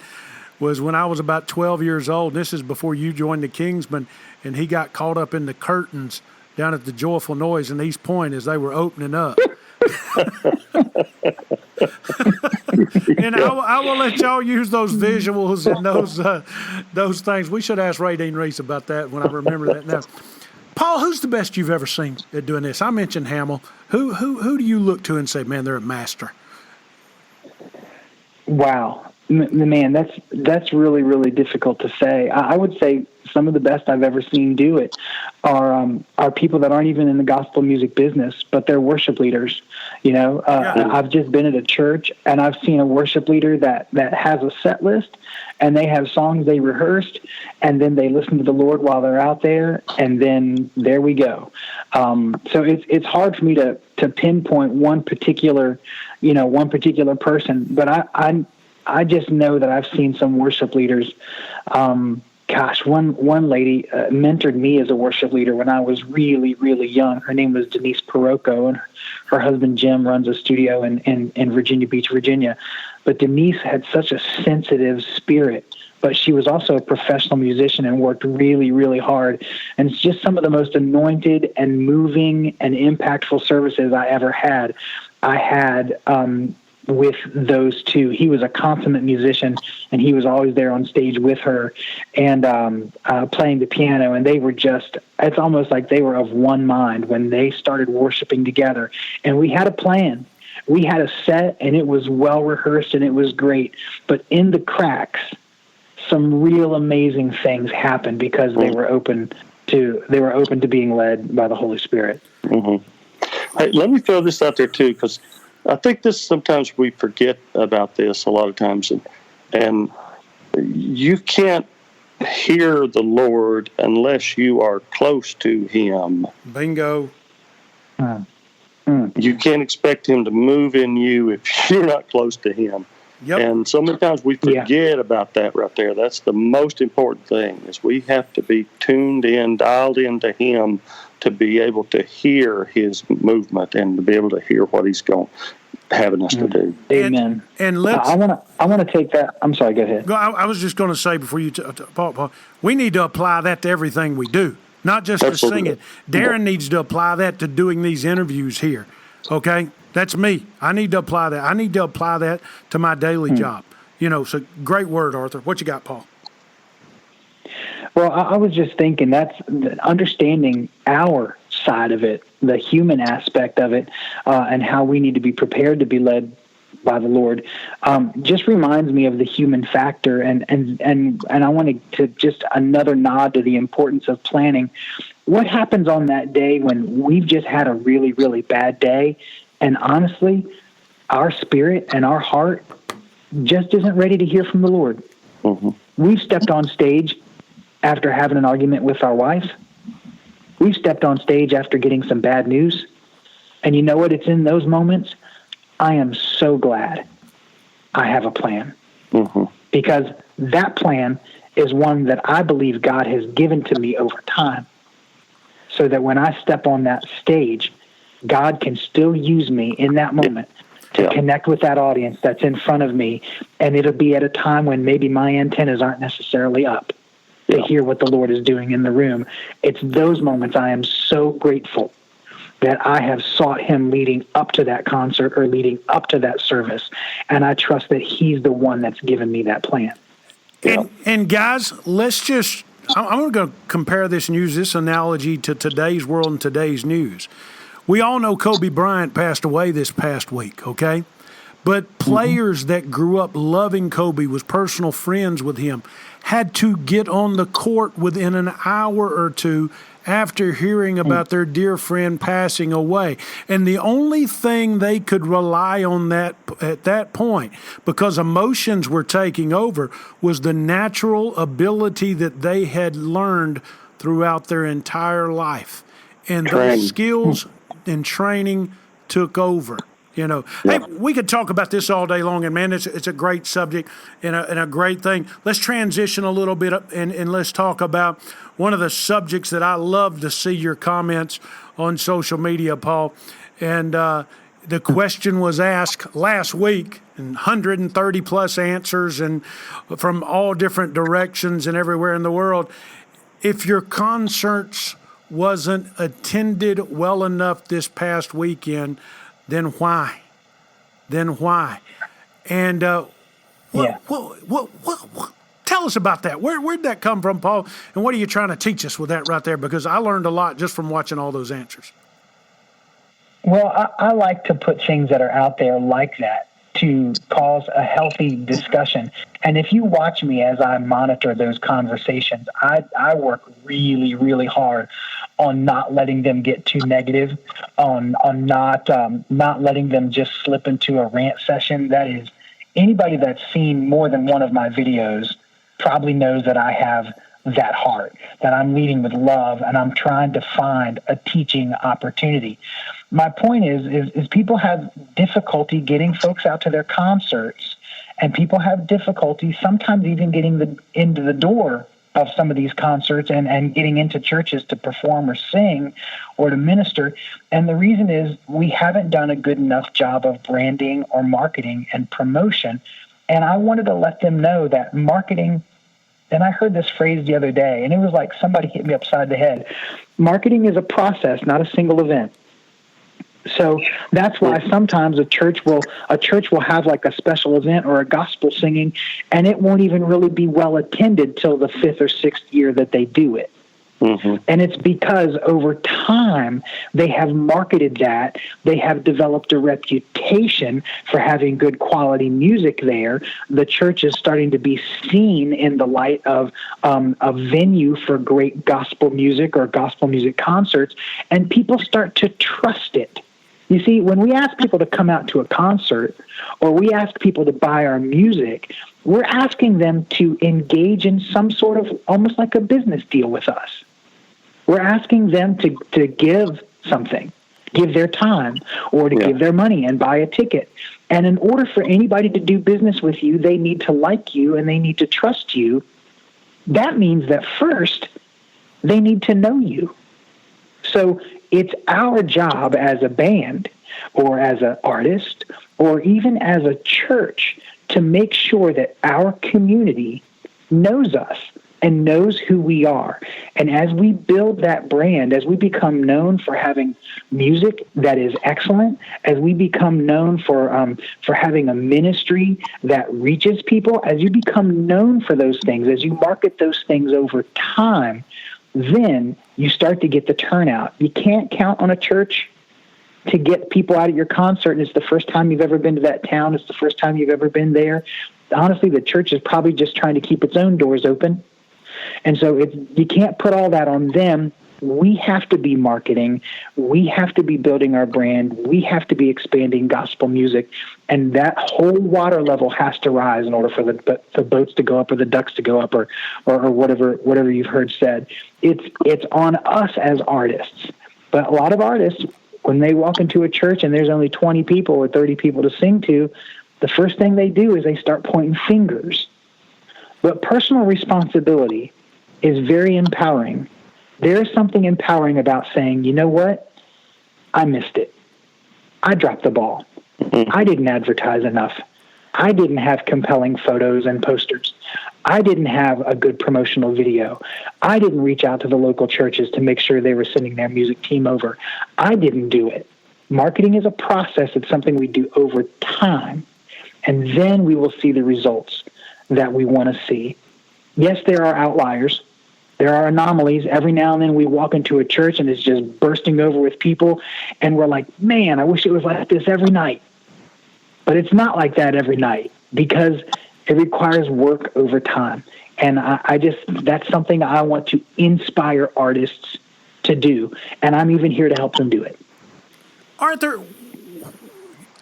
was when I was about 12 years old. This is before you joined the Kingsmen, and he got caught up in the curtains down at the Joyful Noise in East Point as they were opening up. And I will let y'all use those visuals and those things. We should ask Ray Dean Reese about that when I remember that now. Paul, who's the best you've ever seen at doing this? I mentioned Hamill. Who do you look to and say, man, they're a master? Wow, man, that's really, really difficult to say. I would say some of the best I've ever seen do it are people that aren't even in the gospel music business, but they're worship leaders. I've just been at a church and I've seen a worship leader that has a set list, and they have songs they rehearsed, and then they listen to the Lord while they're out there, and then there we go. So it's hard for me to pinpoint one particular person, but I just know that I've seen some worship leaders. One lady mentored me as a worship leader when I was really, really young. Her name was Denise Parocco, and her husband Jim runs a studio in Virginia Beach, Virginia. But Denise had such a sensitive spirit, but she was also a professional musician and worked really, really hard. And it's just some of the most anointed and moving and impactful services I ever had. I had with those two. He was a consummate musician, and he was always there on stage with her and playing the piano. And they were it's almost like they were of one mind when they started worshiping together. And we had a plan. We had a set, and it was well rehearsed, and it was great. But in the cracks, some real amazing things happened because they were open to being led by the Holy Spirit. Mm-hmm. Hey, let me throw this out there too, because I think sometimes we forget about this a lot of times, and you can't hear the Lord unless you are close to Him. Bingo. You can't expect Him to move in you if you're not close to Him. Yep. And so many times we forget about that right there. That's the most important thing, is we have to be tuned in, dialed into Him to be able to hear His movement and to be able to hear what He's having us to do. Amen. And let's. I want to take that. I'm sorry. Go ahead. I was just going to say before you, Paul, we need to apply that to everything we do, not just to singing. Darren needs to apply that to doing these interviews here. Okay, that's me. I need to apply that. I need to apply that to my daily job. So great word, Arthur. What you got, Paul? Well, I was just thinking that's understanding our side of it, the human aspect of it, and how we need to be prepared to be led by the Lord, just reminds me of the human factor. And I wanted to just another nod to the importance of planning. What happens on that day when we've just had a really, really bad day, and honestly, our spirit and our heart just isn't ready to hear from the Lord? Mm-hmm. We've stepped on stage after having an argument with our wife. We've stepped on stage after getting some bad news. And you know what? It's in those moments I am so glad I have a plan. Mm-hmm. Because that plan is one that I believe God has given to me over time, so that when I step on that stage, God can still use me in that moment to connect with that audience that's in front of me. And it'll be at a time when maybe my antennas aren't necessarily up to hear what the Lord is doing in the room. It's those moments I am so grateful that I have sought him leading up to that concert or leading up to that service. And I trust that he's the one that's given me that plan. And guys, I'm going to compare this and use this analogy to today's world and today's news. We all know Kobe Bryant passed away this past week, okay? But players that grew up loving Kobe, was personal friends with him, had to get on the court within an hour or two after hearing about their dear friend passing away. And the only thing they could rely on that at that point, because emotions were taking over, was the natural ability that they had learned throughout their entire life. And those skills and training took over. You know, hey, we could talk about this all day long, and man, it's a great subject and a great thing. Let's transition a little bit and let's talk about one of the subjects that I love to see your comments on social media, Paul. And the question was asked last week, and 130 plus answers, and from all different directions and everywhere in the world. If your concerts wasn't attended well enough this past weekend, then why? And tell us about that. Where'd that come from, Paul? And what are you trying to teach us with that right there? Because I learned a lot just from watching all those answers. Well, I like to put things that are out there like that to cause a healthy discussion. And if you watch me as I monitor those conversations, I work really, really hard on not letting them get too negative, on not letting them just slip into a rant session. That is, anybody that's seen more than one of my videos probably knows that I have that heart, that I'm leading with love, and I'm trying to find a teaching opportunity. My point is people have difficulty getting folks out to their concerts, and people have difficulty sometimes even getting into the door of some of these concerts and getting into churches to perform or sing or to minister. And the reason is we haven't done a good enough job of branding or marketing and promotion. And I wanted to let them know that marketing, and I heard this phrase the other day, and it was like somebody hit me upside the head. Marketing is a process, not a single event. So that's why sometimes a church will have like a special event or a gospel singing, and it won't even really be well attended till the 5th or 6th year that they do it. Mm-hmm. And it's because over time they have marketed that. They have developed a reputation for having good quality music there. The church is starting to be seen in the light of a venue for great gospel music or gospel music concerts, and people start to trust it. You see, when we ask people to come out to a concert or we ask people to buy our music, we're asking them to engage in some sort of almost like a business deal with us. We're asking them to give something, give their time, or to give their money and buy a ticket. And in order for anybody to do business with you, they need to like you and they need to trust you. That means that first, they need to know you. So it's our job as a band or as an artist or even as a church to make sure that our community knows us, and knows who we are. And as we build that brand, as we become known for having music that is excellent, as we become known for having a ministry that reaches people, as you become known for those things, as you market those things over time, then you start to get the turnout. You can't count on a church to get people out at your concert, and it's the first time you've ever been to that town. It's the first time you've ever been there. Honestly, the church is probably just trying to keep its own doors open. And so you can't put all that on them. We have to be marketing. We have to be building our brand. We have to be expanding gospel music. And that whole water level has to rise in order for the boats to go up or the ducks to go up or whatever you've heard said. It's on us as artists. But a lot of artists, when they walk into a church and there's only 20 people or 30 people to sing to, the first thing they do is they start pointing fingers. But personal responsibility is very empowering. There is something empowering about saying, you know what? I missed it. I dropped the ball. I didn't advertise enough. I didn't have compelling photos and posters. I didn't have a good promotional video. I didn't reach out to the local churches to make sure they were sending their music team over. I didn't do it. Marketing is a process. It's something we do over time. And then we will see the results that we want to see. Yes, there are outliers. There are anomalies. Every now and then we walk into a church and it's just bursting over with people, and we're like, man, I wish it was like this every night. But it's not like that every night because it requires work over time. And that's something I want to inspire artists to do. And I'm even here to help them do it. Arthur,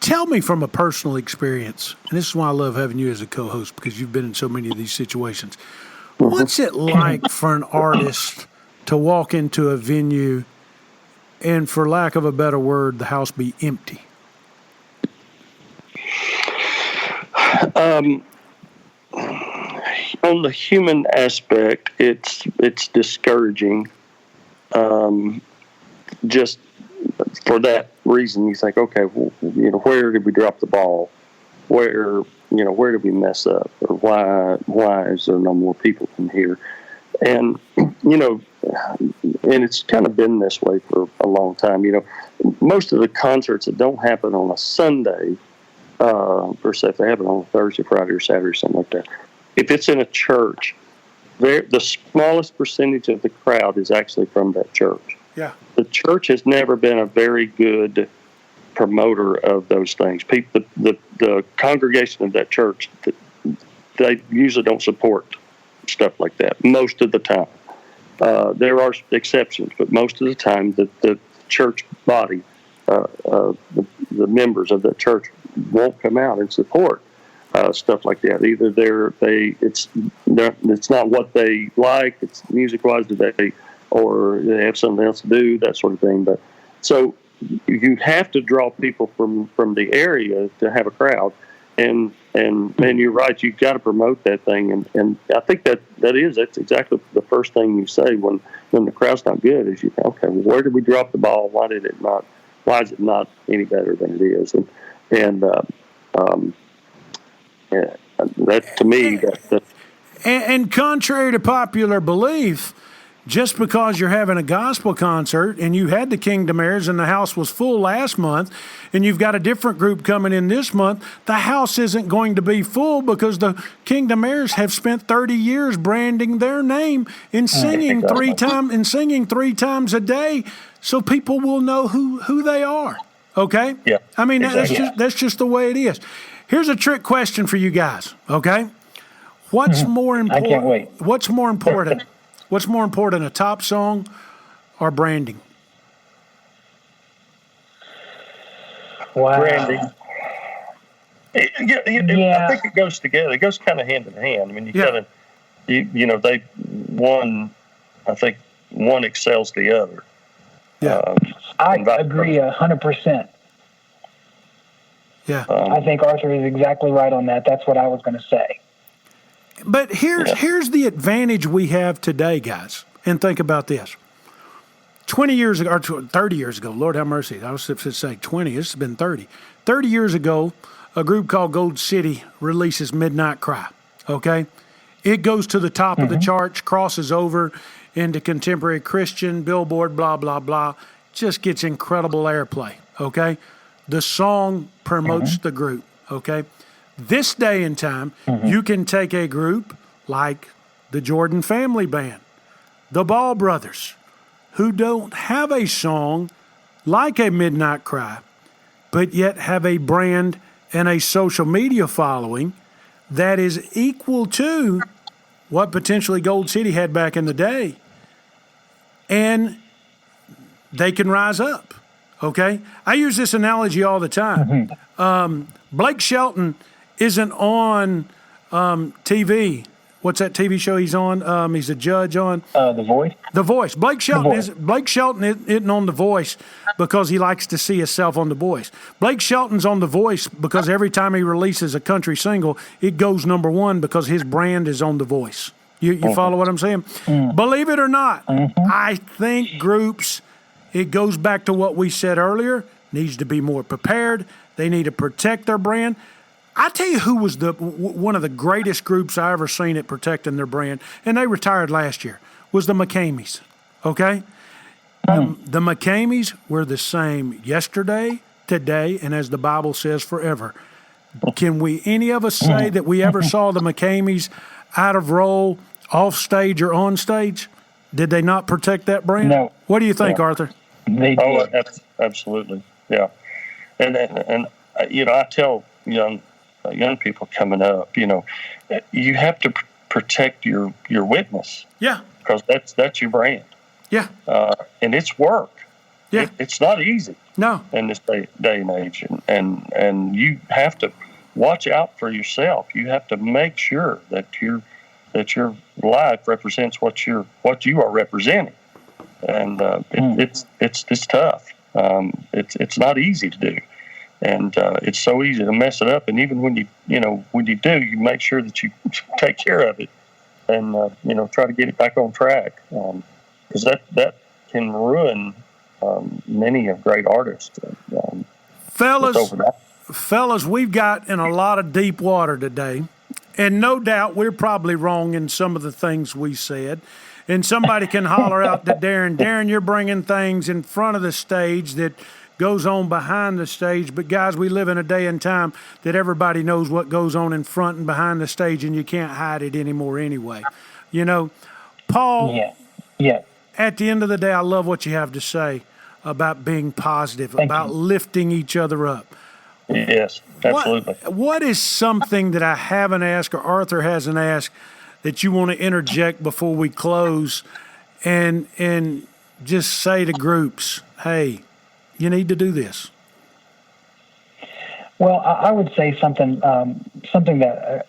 tell me from a personal experience, and this is why I love having you as a co-host, because you've been in so many of these situations. What's it like for an artist to walk into a venue and, for lack of a better word, the house be empty? On the human aspect, it's discouraging. Just for that reason, you think, okay, well, where did we drop the ball? Where did we mess up? Or why is there no more people in here? And, and it's kind of been this way for a long time. Most of the concerts that don't happen on a Sunday, per se, if they happen on a Thursday, Friday, or Saturday, or something like that, if it's in a church, the smallest percentage of the crowd is actually from that church. Yeah. The church has never been a very good promoter of those things. People, the congregation of that church, they usually don't support stuff like that most of the time. There are exceptions, but most of the time the church body, the members of the church won't come out and support stuff like that. Either it's not what they like, it's music-wise, or they have something else to do, that sort of thing. But so you have to draw people from the area to have a crowd, and you're right, you've got to promote that thing, and I think that's exactly the first thing you say when the crowd's not good is you think, okay, well, where did we drop the ball? Why is it not any better than it is? And that to me that and contrary to popular belief, just because you're having a gospel concert and you had the Kingdom Heirs and the house was full last month and you've got a different group coming in this month, the house isn't going to be full because the Kingdom Heirs have spent 30 years branding their name and singing three times a day so people will know who they are. Okay? Yeah. I mean, that's just the way it is. Here's a trick question for you guys, okay? What's more important? I can't wait. What's more important? What's more important, a top song or branding? Wow. branding. I think it goes together. It goes kind of hand in hand. I mean, I think one excels the other. Yeah. I agree 100%. Yeah. I think Arthur is exactly right on that. That's what I was going to say. But here's the advantage we have today, guys. And think about this. 20 years ago, or 30 years ago, Lord have mercy. I was supposed to say 20. This has been 30. 30 years ago, a group called Gold City releases Midnight Cry, okay? It goes to the top of the charts, crosses over into contemporary Christian, Billboard, blah, blah, blah. Just gets incredible airplay, okay? The song promotes the group, okay? This day and time, you can take a group like the Jordan Family Band, the Ball Brothers, who don't have a song like a Midnight Cry, but yet have a brand and a social media following that is equal to what potentially Gold City had back in the day. And they can rise up, okay? I use this analogy all the time. Blake Shelton isn't on TV. What's that TV show he's on? He's a judge on The Voice. The Voice. Blake Shelton isn't on The Voice because he likes to see himself on The Voice. Blake Shelton's on The Voice because every time he releases a country single, it goes number one because his brand is on The Voice. You follow what I'm saying? Believe it or not, I think groups, it goes back to what we said earlier, needs to be more prepared. They need to protect their brand. I tell you who was one of the greatest groups I ever seen at protecting their brand, and they retired last year, was the McCameys, okay? The McCameys were the same yesterday, today, and as the Bible says, forever. Can we, any of us say that we ever saw the McCameys out of role, off stage or on stage? Did they not protect that brand? No. What do you think, Arthur? They did. Absolutely, yeah. And I tell young people coming up, you have to protect your witness. Yeah. Because that's your brand. Yeah. And it's work. Yeah. It's not easy. No. In this day and age, and you have to watch out for yourself. You have to make sure that your life represents what you are representing, and it's tough. It's not easy to do, and it's so easy to mess it up. And even when you do, you make sure that you take care of it, and try to get it back on track, because that can ruin many of great artists. Fellas, we've got in a lot of deep water today, and no doubt we're probably wrong in some of the things we said. And somebody can holler out to Darren, you're bringing things in front of the stage that goes on behind the stage. But, guys, we live in a day and time that everybody knows what goes on in front and behind the stage, and you can't hide it anymore anyway. Paul, Yeah. At the end of the day, I love what you have to say about being positive, about lifting each other up. Yes, absolutely. What is something that I haven't asked or Arthur hasn't asked that you want to interject before we close and just say to groups, hey, you need to do this? Well, I would say something that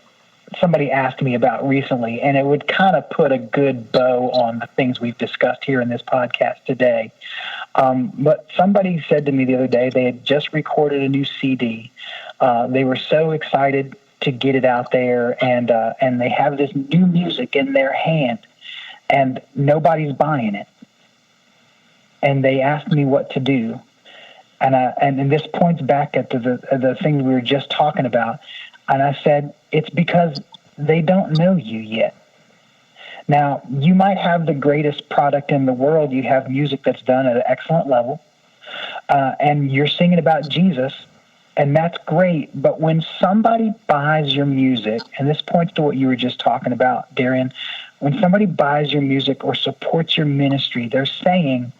somebody asked me about recently, and it would kind of put a good bow on the things we've discussed here in this podcast today. But somebody said to me the other day they had just recorded a new CD. They were so excited to get it out there, and they have this new music in their hand, and nobody's buying it. And they asked me what to do. And this points back at the thing we were just talking about. And I said, it's because they don't know you yet. Now, you might have the greatest product in the world. You have music that's done at an excellent level, and you're singing about Jesus, and that's great. But when somebody buys your music, and this points to what you were just talking about, Darien, when somebody buys your music or supports your ministry, they're saying,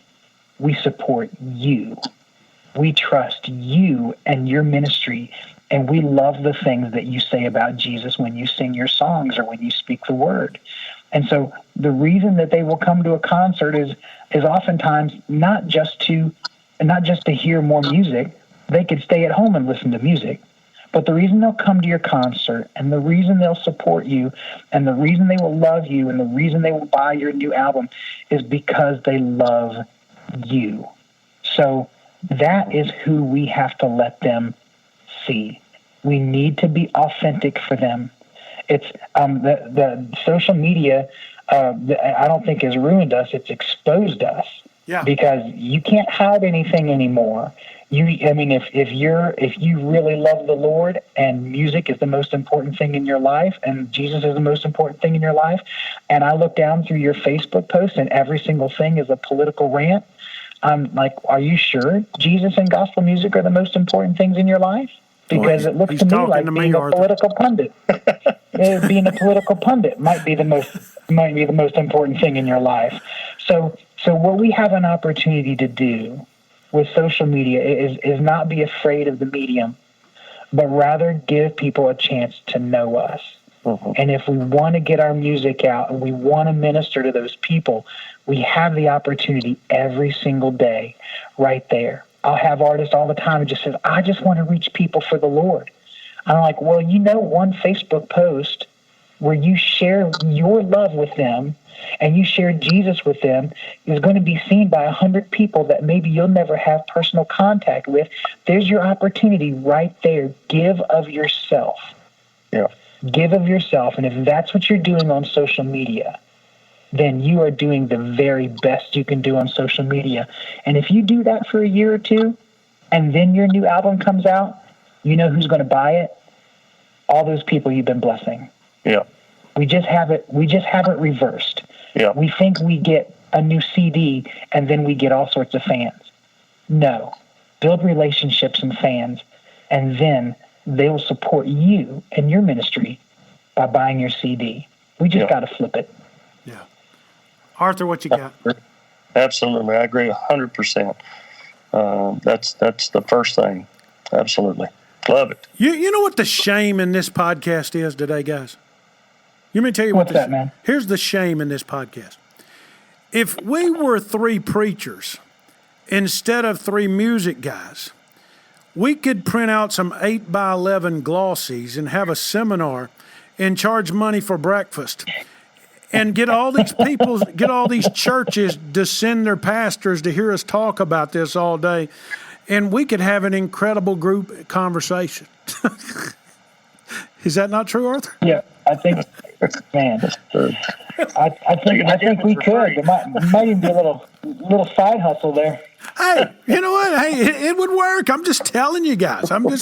we support you. We trust you and your ministry, and we love the things that you say about Jesus when you sing your songs or when you speak the word. And so the reason that they will come to a concert is oftentimes not just to hear more music. They could stay at home and listen to music. But the reason they'll come to your concert, and the reason they'll support you, and the reason they will love you, and the reason they will buy your new album is because they love you. So that is who we have to let them see. We need to be authentic for them. It's the social media, I don't think has ruined us. It's exposed us. Yeah. Because you can't hide anything anymore. If you really love the Lord and music is the most important thing in your life and Jesus is the most important thing in your life, and I look down through your Facebook post and every single thing is a political rant, I'm like, are you sure Jesus and gospel music are the most important things in your life? Because it looks to me like being a political pundit. Being a political pundit might be the most important thing in your life. So what we have an opportunity to do with social media is not be afraid of the medium, but rather give people a chance to know us. Mm-hmm. And if we want to get our music out and we want to minister to those people, we have the opportunity every single day right there. I'll have artists all the time who just says, I just want to reach people for the Lord. I'm like, well, one Facebook post where you share your love with them and you share Jesus with them is going to be seen by 100 people that maybe you'll never have personal contact with. There's your opportunity right there. Give of yourself. Yeah. Give of yourself. And if that's what you're doing on social media, then you are doing the very best you can do on social media. And if you do that for a year or two, and then your new album comes out, you know who's going to buy it? All those people you've been blessing. Yeah. We just have it reversed. Yeah. We think we get a new CD and then we get all sorts of fans. No. Build relationships and fans, and then they'll support you and your ministry by buying your CD. We just got to flip it. Yeah. Arthur, what you got? Absolutely. I agree 100%. That's the first thing. Absolutely. Love it. You know what the shame in this podcast is today, guys? Let me tell you What's that, man? Here's the shame in this podcast. If we were 3 preachers instead of 3 music guys, we could print out some 8x11 glossies and have a seminar and charge money for breakfast and get all these people, get all these churches to send their pastors to hear us talk about this all day. And we could have an incredible group conversation. Is that not true, Arthur? Yeah, I think, man, I think we could. There might even be a little side hustle there. Hey, you know what? Hey, it would work. I'm just telling you guys. Women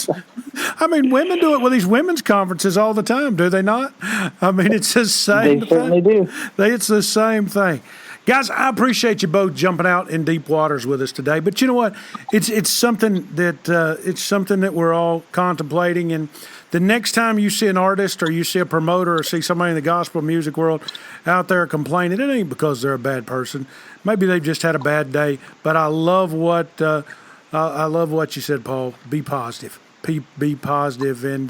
do it with these women's conferences all the time, do they not? I mean, it's the same thing. They certainly do. It's the same thing. Guys, I appreciate you both jumping out in deep waters with us today. But you know what? It's something that we're all contemplating. And the next time you see an artist or you see a promoter or see somebody in the gospel music world out there complaining, it ain't because they're a bad person. Maybe they've just had a bad day. But I love what you said, Paul. Be positive. Be positive. And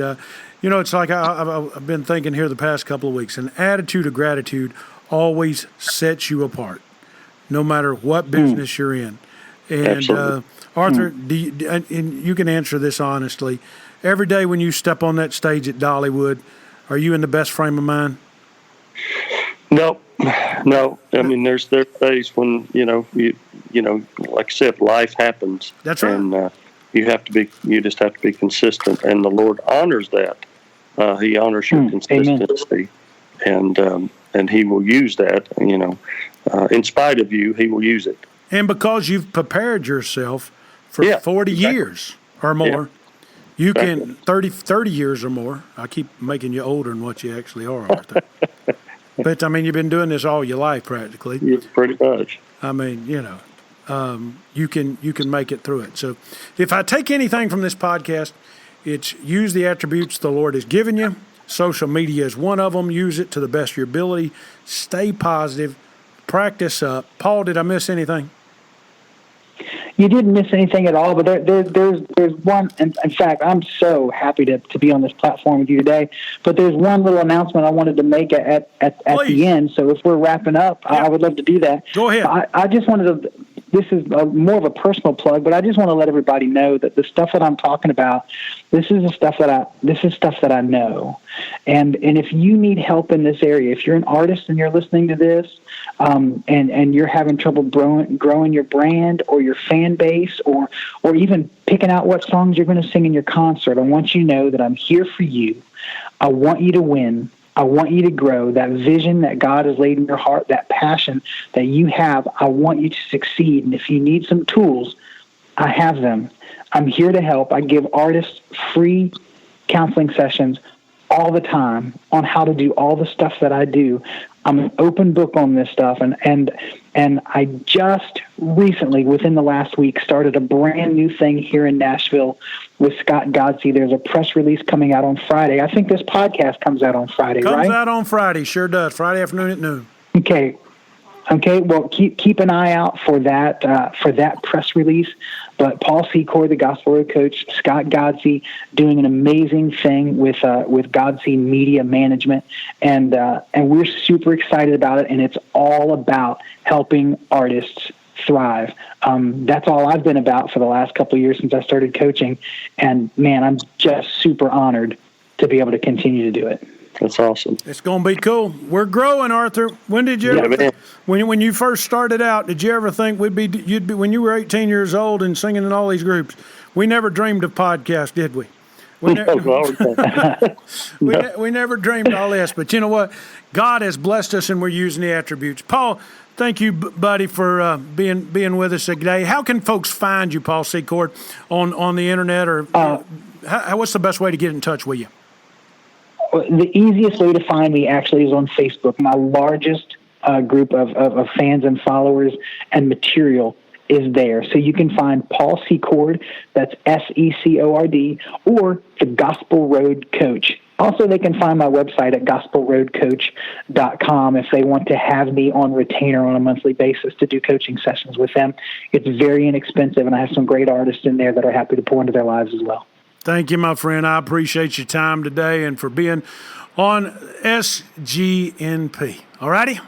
it's like I've been thinking here the past couple of weeks. An attitude of gratitude always sets you apart, no matter what business you're in. And Arthur, and you can answer this honestly. Every day when you step on that stage at Dollywood, are you in the best frame of mind? No. I mean, there's days when you like I said, life happens. That's right. And you just have to be consistent, and the Lord honors that. He honors your consistency, and He will use that. In spite of you, He will use it. And because you've prepared yourself for 40 years or more, you can 30 years or more. I keep making you older than what you actually are, Arthur. But I mean, you've been doing this all your life practically. Yeah, pretty much. I mean, you can make it through it. So if I take anything from this podcast, it's use the attributes the Lord has given you. Social media is one of them. Use it to the best of your ability. Stay positive. Practice up. Paul, did I miss anything? You didn't miss anything at all, but there's one. In fact, I'm so happy to be on this platform with you today. But there's one little announcement I wanted to make at the end. So if we're wrapping up, I would love to do that. Go ahead. I just wanted to. This is more of a personal plug, but I just want to let everybody know that the stuff that I'm talking about, this is stuff that I know. And if you need help in this area, if you're an artist and you're listening to this, and you're having trouble growing your brand or your fan base, or even picking out what songs you're going to sing in your concert, I want you to know that I'm here for you. I want you to win. I want you to grow. That vision that God has laid in your heart, that passion that you have, I want you to succeed. And if you need some tools, I have them. I'm here to help. I give artists free counseling sessions all the time on how to do all the stuff that I do. I'm an open book on this stuff, and I just recently, within the last week, started a brand new thing here in Nashville with Scott Godsey. There's a press release coming out on Friday. I think this podcast comes out on Friday, right? Comes out on Friday, sure does. Friday afternoon at noon. Okay. Well, keep an eye out for that press release. But Paul Secord, the Gospel Road coach, Scott Godsey, doing an amazing thing with Godsey Media Management, and we're super excited about it. And it's all about helping artists thrive. That's all I've been about for the last couple of years since I started coaching. And man, I'm just super honored to be able to continue to do it. That's awesome. It's going to be cool. We're growing, Arthur. When did you ever when you first started out, did you ever think you'd be when you were 18 years old and singing in all these groups? We never dreamed of podcasts, did we? We never dreamed all this, but you know what? God has blessed us, and we're using the attributes. Paul, thank you, buddy, for being with us today. How can folks find you, Paul Secord, on the internet, or what's the best way to get in touch with you? The easiest way to find me actually is on Facebook. My largest group of fans and followers and material is there. So you can find Paul Secord, that's Secord, or the Gospel Road Coach. Also, they can find my website at gospelroadcoach.com if they want to have me on retainer on a monthly basis to do coaching sessions with them. It's very inexpensive, and I have some great artists in there that are happy to pour into their lives as well. Thank you, my friend. I appreciate your time today and for being on SGNP. All righty?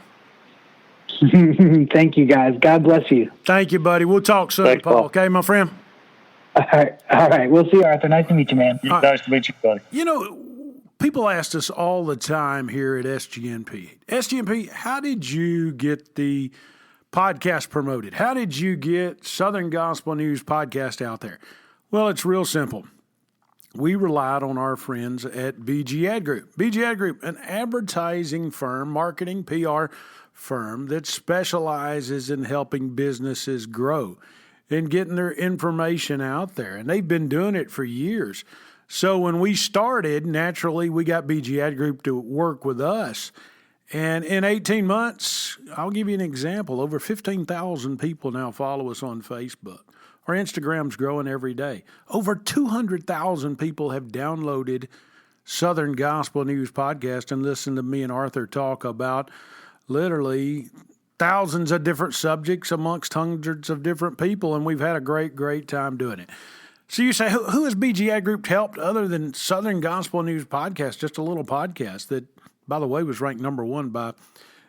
Thank you, guys. God bless you. Thank you, buddy. We'll talk soon, Thanks, Paul. Okay, my friend? All right. We'll see you, Arthur. Nice to meet you, man. Nice to meet you, buddy. You know, people ask us all the time here at SGNP, SGNP, how did you get the podcast promoted? How did you get Southern Gospel News podcast out there? Well, it's real simple. We relied on our friends at BG Ad Group. BG Ad Group, an advertising firm, marketing PR firm that specializes in helping businesses grow and getting their information out there. And they've been doing it for years. So when we started, naturally, we got BG Ad Group to work with us. And in 18 months, I'll give you an example. Over 15,000 people now follow us on Facebook. Our Instagram's growing every day. Over 200,000 people have downloaded Southern Gospel News podcast and listened to me and Arthur talk about literally thousands of different subjects amongst hundreds of different people, and we've had a great, great time doing it. So you say, who has BG Ad Group helped other than Southern Gospel News podcast, just a little podcast that, by the way, was ranked #1 by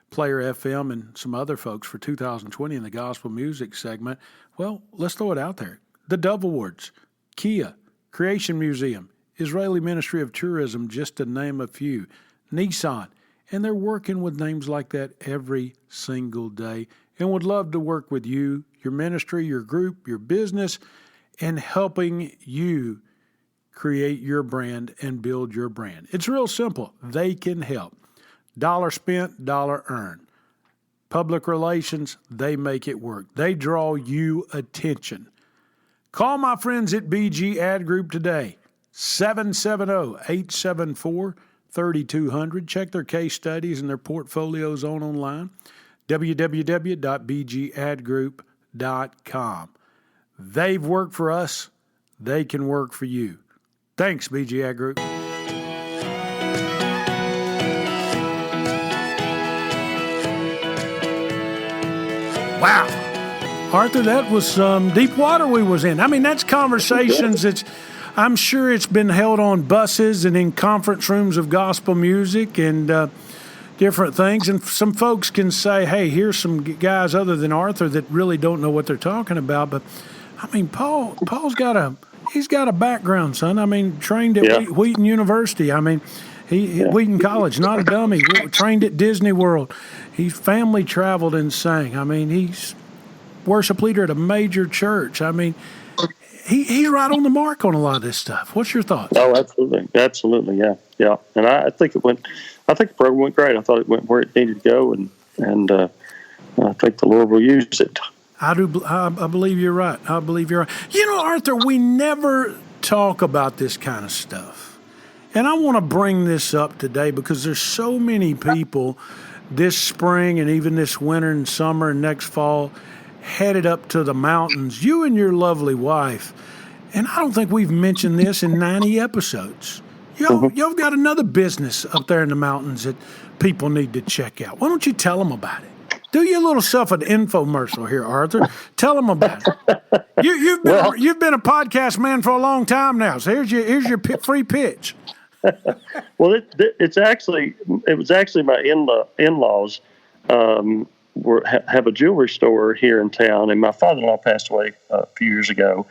Player FM and some other folks for 2020 in the gospel music segment? Well, let's throw it out there. The Dove Awards, Kia, Creation Museum, Israeli Ministry of Tourism, just to name a few, Nissan, and they're working with names like that every single day and would love to work with you, your ministry, your group, your business, and helping you create your brand and build your brand. It's real simple. They can help. Dollar spent, dollar earned. Public relations, they make it work. They draw you attention. Call my friends at BG Ad Group today, 770-874-3200. Check their case studies and their portfolios online, www.bgadgroup.com. They've worked for us. They can work for you. Thanks, BG Ad Group. Wow. Arthur, that was some deep water we was in. I mean, that's conversations. I'm sure it's been held on buses and in conference rooms of gospel music and different things. And some folks can say, hey, here's some guys other than Arthur that really don't know what they're talking about. But, I mean, Paul's got a background, son. I mean, trained at Wheaton University. I mean, Wheaton College, not a dummy. Trained at Disney World. He's family traveled and sang. I mean, he's worship leader at a major church. I mean, he's right on the mark on a lot of this stuff. What's your thoughts? Oh, absolutely. Absolutely, yeah. And I think it went I think the program went great. I thought it went where it needed to go, and I think the Lord will use it. I believe you're right. I believe you're right. You know, Arthur, we never talk about this kind of stuff. And I want to bring this up today because there's so many people this spring and even this winter and summer and next fall headed up to the mountains, you and your lovely wife. And I don't think we've mentioned this in 90 episodes. Y'all got another business up there in the mountains that people need to check out. Why don't you tell them about it? Do your little self an infomercial here, Arthur. Tell them about it. You've been a podcast man for a long time now. So here's your free pitch. Well, it was actually my in-laws have a jewelry store here in town, and my father-in-law passed away a few years ago,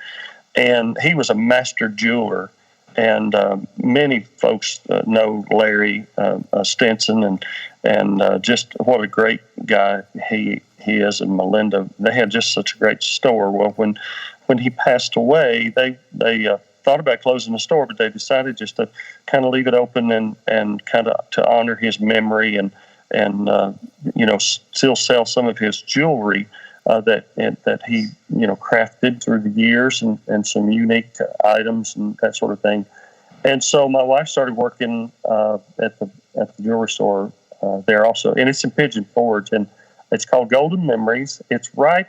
and he was a master jeweler. And many folks know Larry Stinson, and just what a great guy he is, and Melinda. They had just such a great store. Well, when he passed away, they thought about closing the store, but they decided just to kind of leave it open and kind of to honor his memory and still sell some of his jewelry that he crafted through the years and some unique items and that sort of thing. And so my wife started working at the jewelry store there also, and it's in Pigeon Forge, and it's called Golden Memories. It's right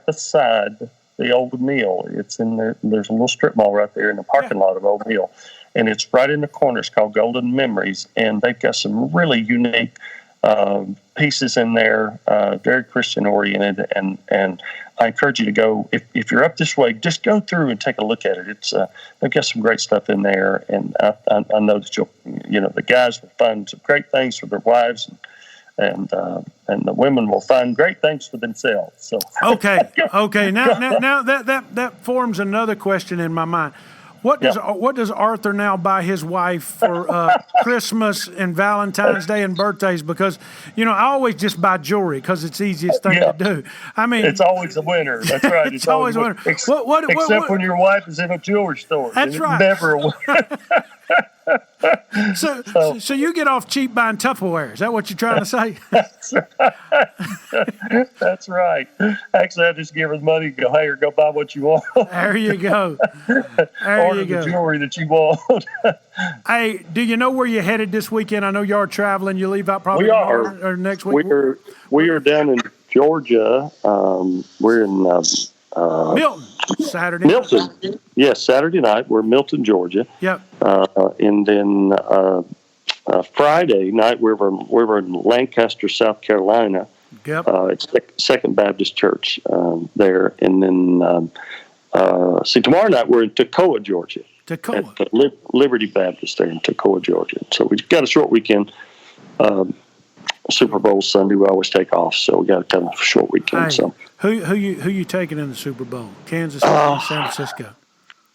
beside the old mill. It's in there. There's a little strip mall right there in the parking lot of Old Mill, and it's right in the corner. It's called Golden Memories, and they've got some really unique pieces in there, very Christian oriented, and I encourage you to go. If you're up this way, just go through and take a look at it. It's they've got some great stuff in there, and I know that the guys will find some great things for their wives, and the women will find great things for themselves. So okay. Now that forms another question in my mind. What does Arthur now buy his wife for Christmas and Valentine's Day and birthdays? Because I always just buy jewelry because it's the easiest thing to do. I mean, it's always a winner. That's right. It's always a winner. Except when your wife is in a jewelry store. That's right. Never a winner. So you get off cheap buying Tupperware. Is that what you're trying to say? That's right. Actually, I just give her the money and go, hey, go buy what you want. There you go. Order the jewelry that you want. Hey, do you know where you're headed this weekend? I know you are traveling. You leave out probably tomorrow or next week. We are down in Georgia. We're in Milton. Saturday. Milton. Night. Yes, Saturday night. We're in Milton, Georgia. Yep. And then Friday night we're in Lancaster, South Carolina. Yep. It's Second Baptist Church there. And then tomorrow night we're in Toccoa, Georgia. At the Liberty Baptist there in Toccoa, Georgia. So we've got a short weekend. Super Bowl Sunday we always take off, so we got a kind of short weekend. Hey, so who you taking in the Super Bowl? Kansas City or San Francisco?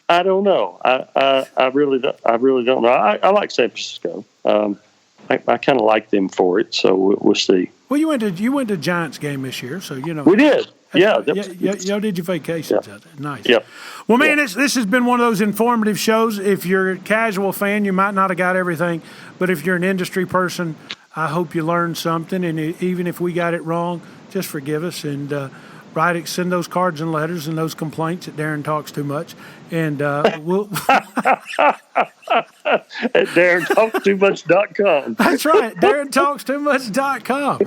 I don't know. I really don't know. I like San Francisco. I kind of like them for it, so we'll see. Well, you went to Giants game this year, so we did. Yeah, y'all did your vacations out there. Nice. Yep. Well, man, this has been one of those informative shows. If you're a casual fan, you might not have got everything, but if you're an industry person, I hope you learned something. And even if we got it wrong, just forgive us and send those cards and letters and those complaints that Darren talks too much, and we'll. At DarrenTalksTooMuch.com. That's right, DarrenTalksTooMuch.com.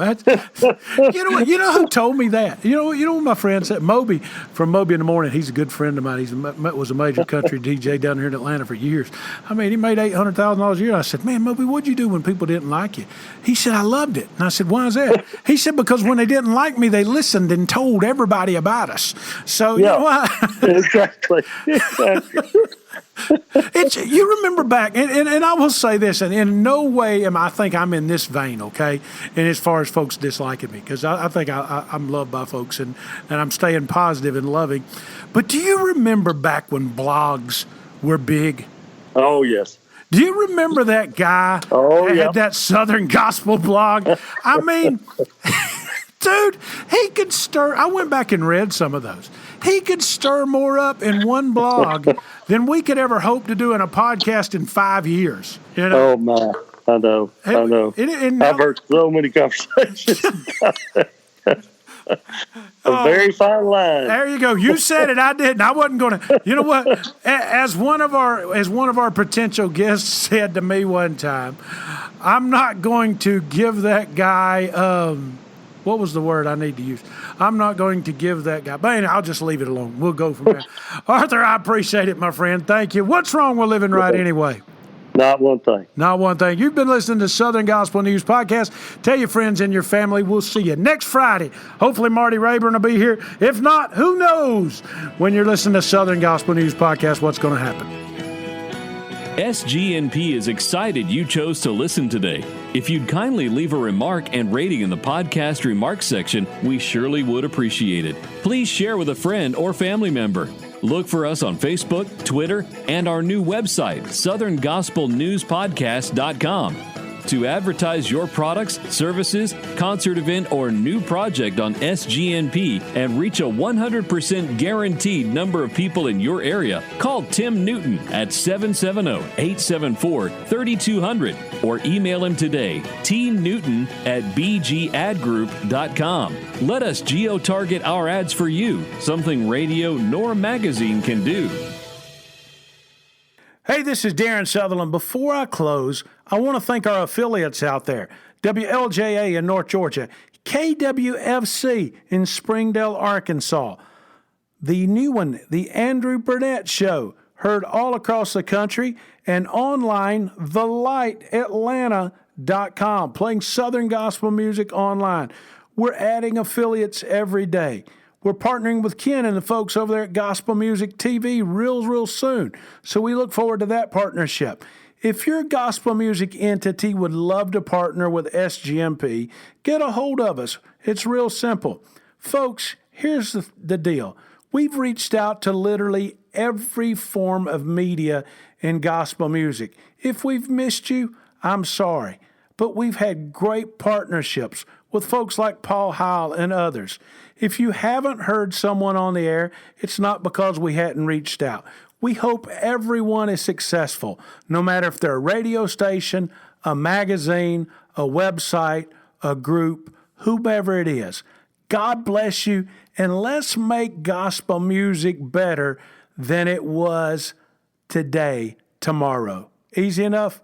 You know who told me that? You know what my friend said? Moby from Moby in the Morning. He's a good friend of mine. He was a major country DJ down here in Atlanta for years. I mean, he made $800,000 a year. I said, man, Moby, what'd you do when people didn't like you? He said, I loved it. And I said, why is that? He said, because when they didn't like me, they listened and told everybody about us. So you know what? Exactly. You remember back, and I will say this, and in no way I think I'm in this vein, okay? And as far as folks disliking me, because I think I'm loved by folks, and I'm staying positive and loving. But do you remember back when blogs were big? Oh, yes. Do you remember that guy that had that Southern Gospel blog? I mean, dude, he could stir. I went back and read some of those. He could stir more up in one blog than we could ever hope to do in a podcast in 5 years. You know? Oh, my. I know. I've heard so many conversations about that. A very fine line. There you go. You said it. I didn't. I wasn't going to. You know what? As one of our potential guests said to me one time, I'm not going to give that guy. What was the word I need to use? I'm not going to give that guy. But anyway, I'll just leave it alone. We'll go from there. Arthur, I appreciate it, my friend. Thank you. What's wrong with living right anyway? Not one thing. Not one thing. You've been listening to Southern Gospel News Podcast. Tell your friends and your family. We'll see you next Friday. Hopefully Marty Rayburn will be here. If not, who knows? When you're listening to Southern Gospel News Podcast, what's going to happen? SGNP is excited you chose to listen today. If you'd kindly leave a remark and rating in the podcast remarks section, we surely would appreciate it. Please share with a friend or family member. Look for us on Facebook, Twitter, and our new website, southerngospelnewspodcast.com. To advertise your products, services, concert event, or new project on SGNP and reach a 100% guaranteed number of people in your area, call Tim Newton at 770-874-3200 or email him today, tnewton@bgadgroup.com. Let us geo-target our ads for you, something radio nor magazine can do. Hey, this is Darren Sutherland. Before I close, I want to thank our affiliates out there. WLJA in North Georgia, KWFC in Springdale, Arkansas. The new one, The Andrew Burnett Show, heard all across the country, and online, thelightatlanta.com, playing Southern gospel music online. We're adding affiliates every day. We're partnering with Ken and the folks over there at Gospel Music TV real soon. So we look forward to that partnership. If your gospel music entity would love to partner with SGNP, get a hold of us. It's real simple. Folks, here's the deal. We've reached out to literally every form of media in gospel music. If we've missed you, I'm sorry. But we've had great partnerships with folks like Paul Heil and others. If you haven't heard someone on the air, it's not because we hadn't reached out. We hope everyone is successful, no matter if they're a radio station, a magazine, a website, a group, whomever it is. God bless you, and let's make gospel music better than it was today, tomorrow. Easy enough?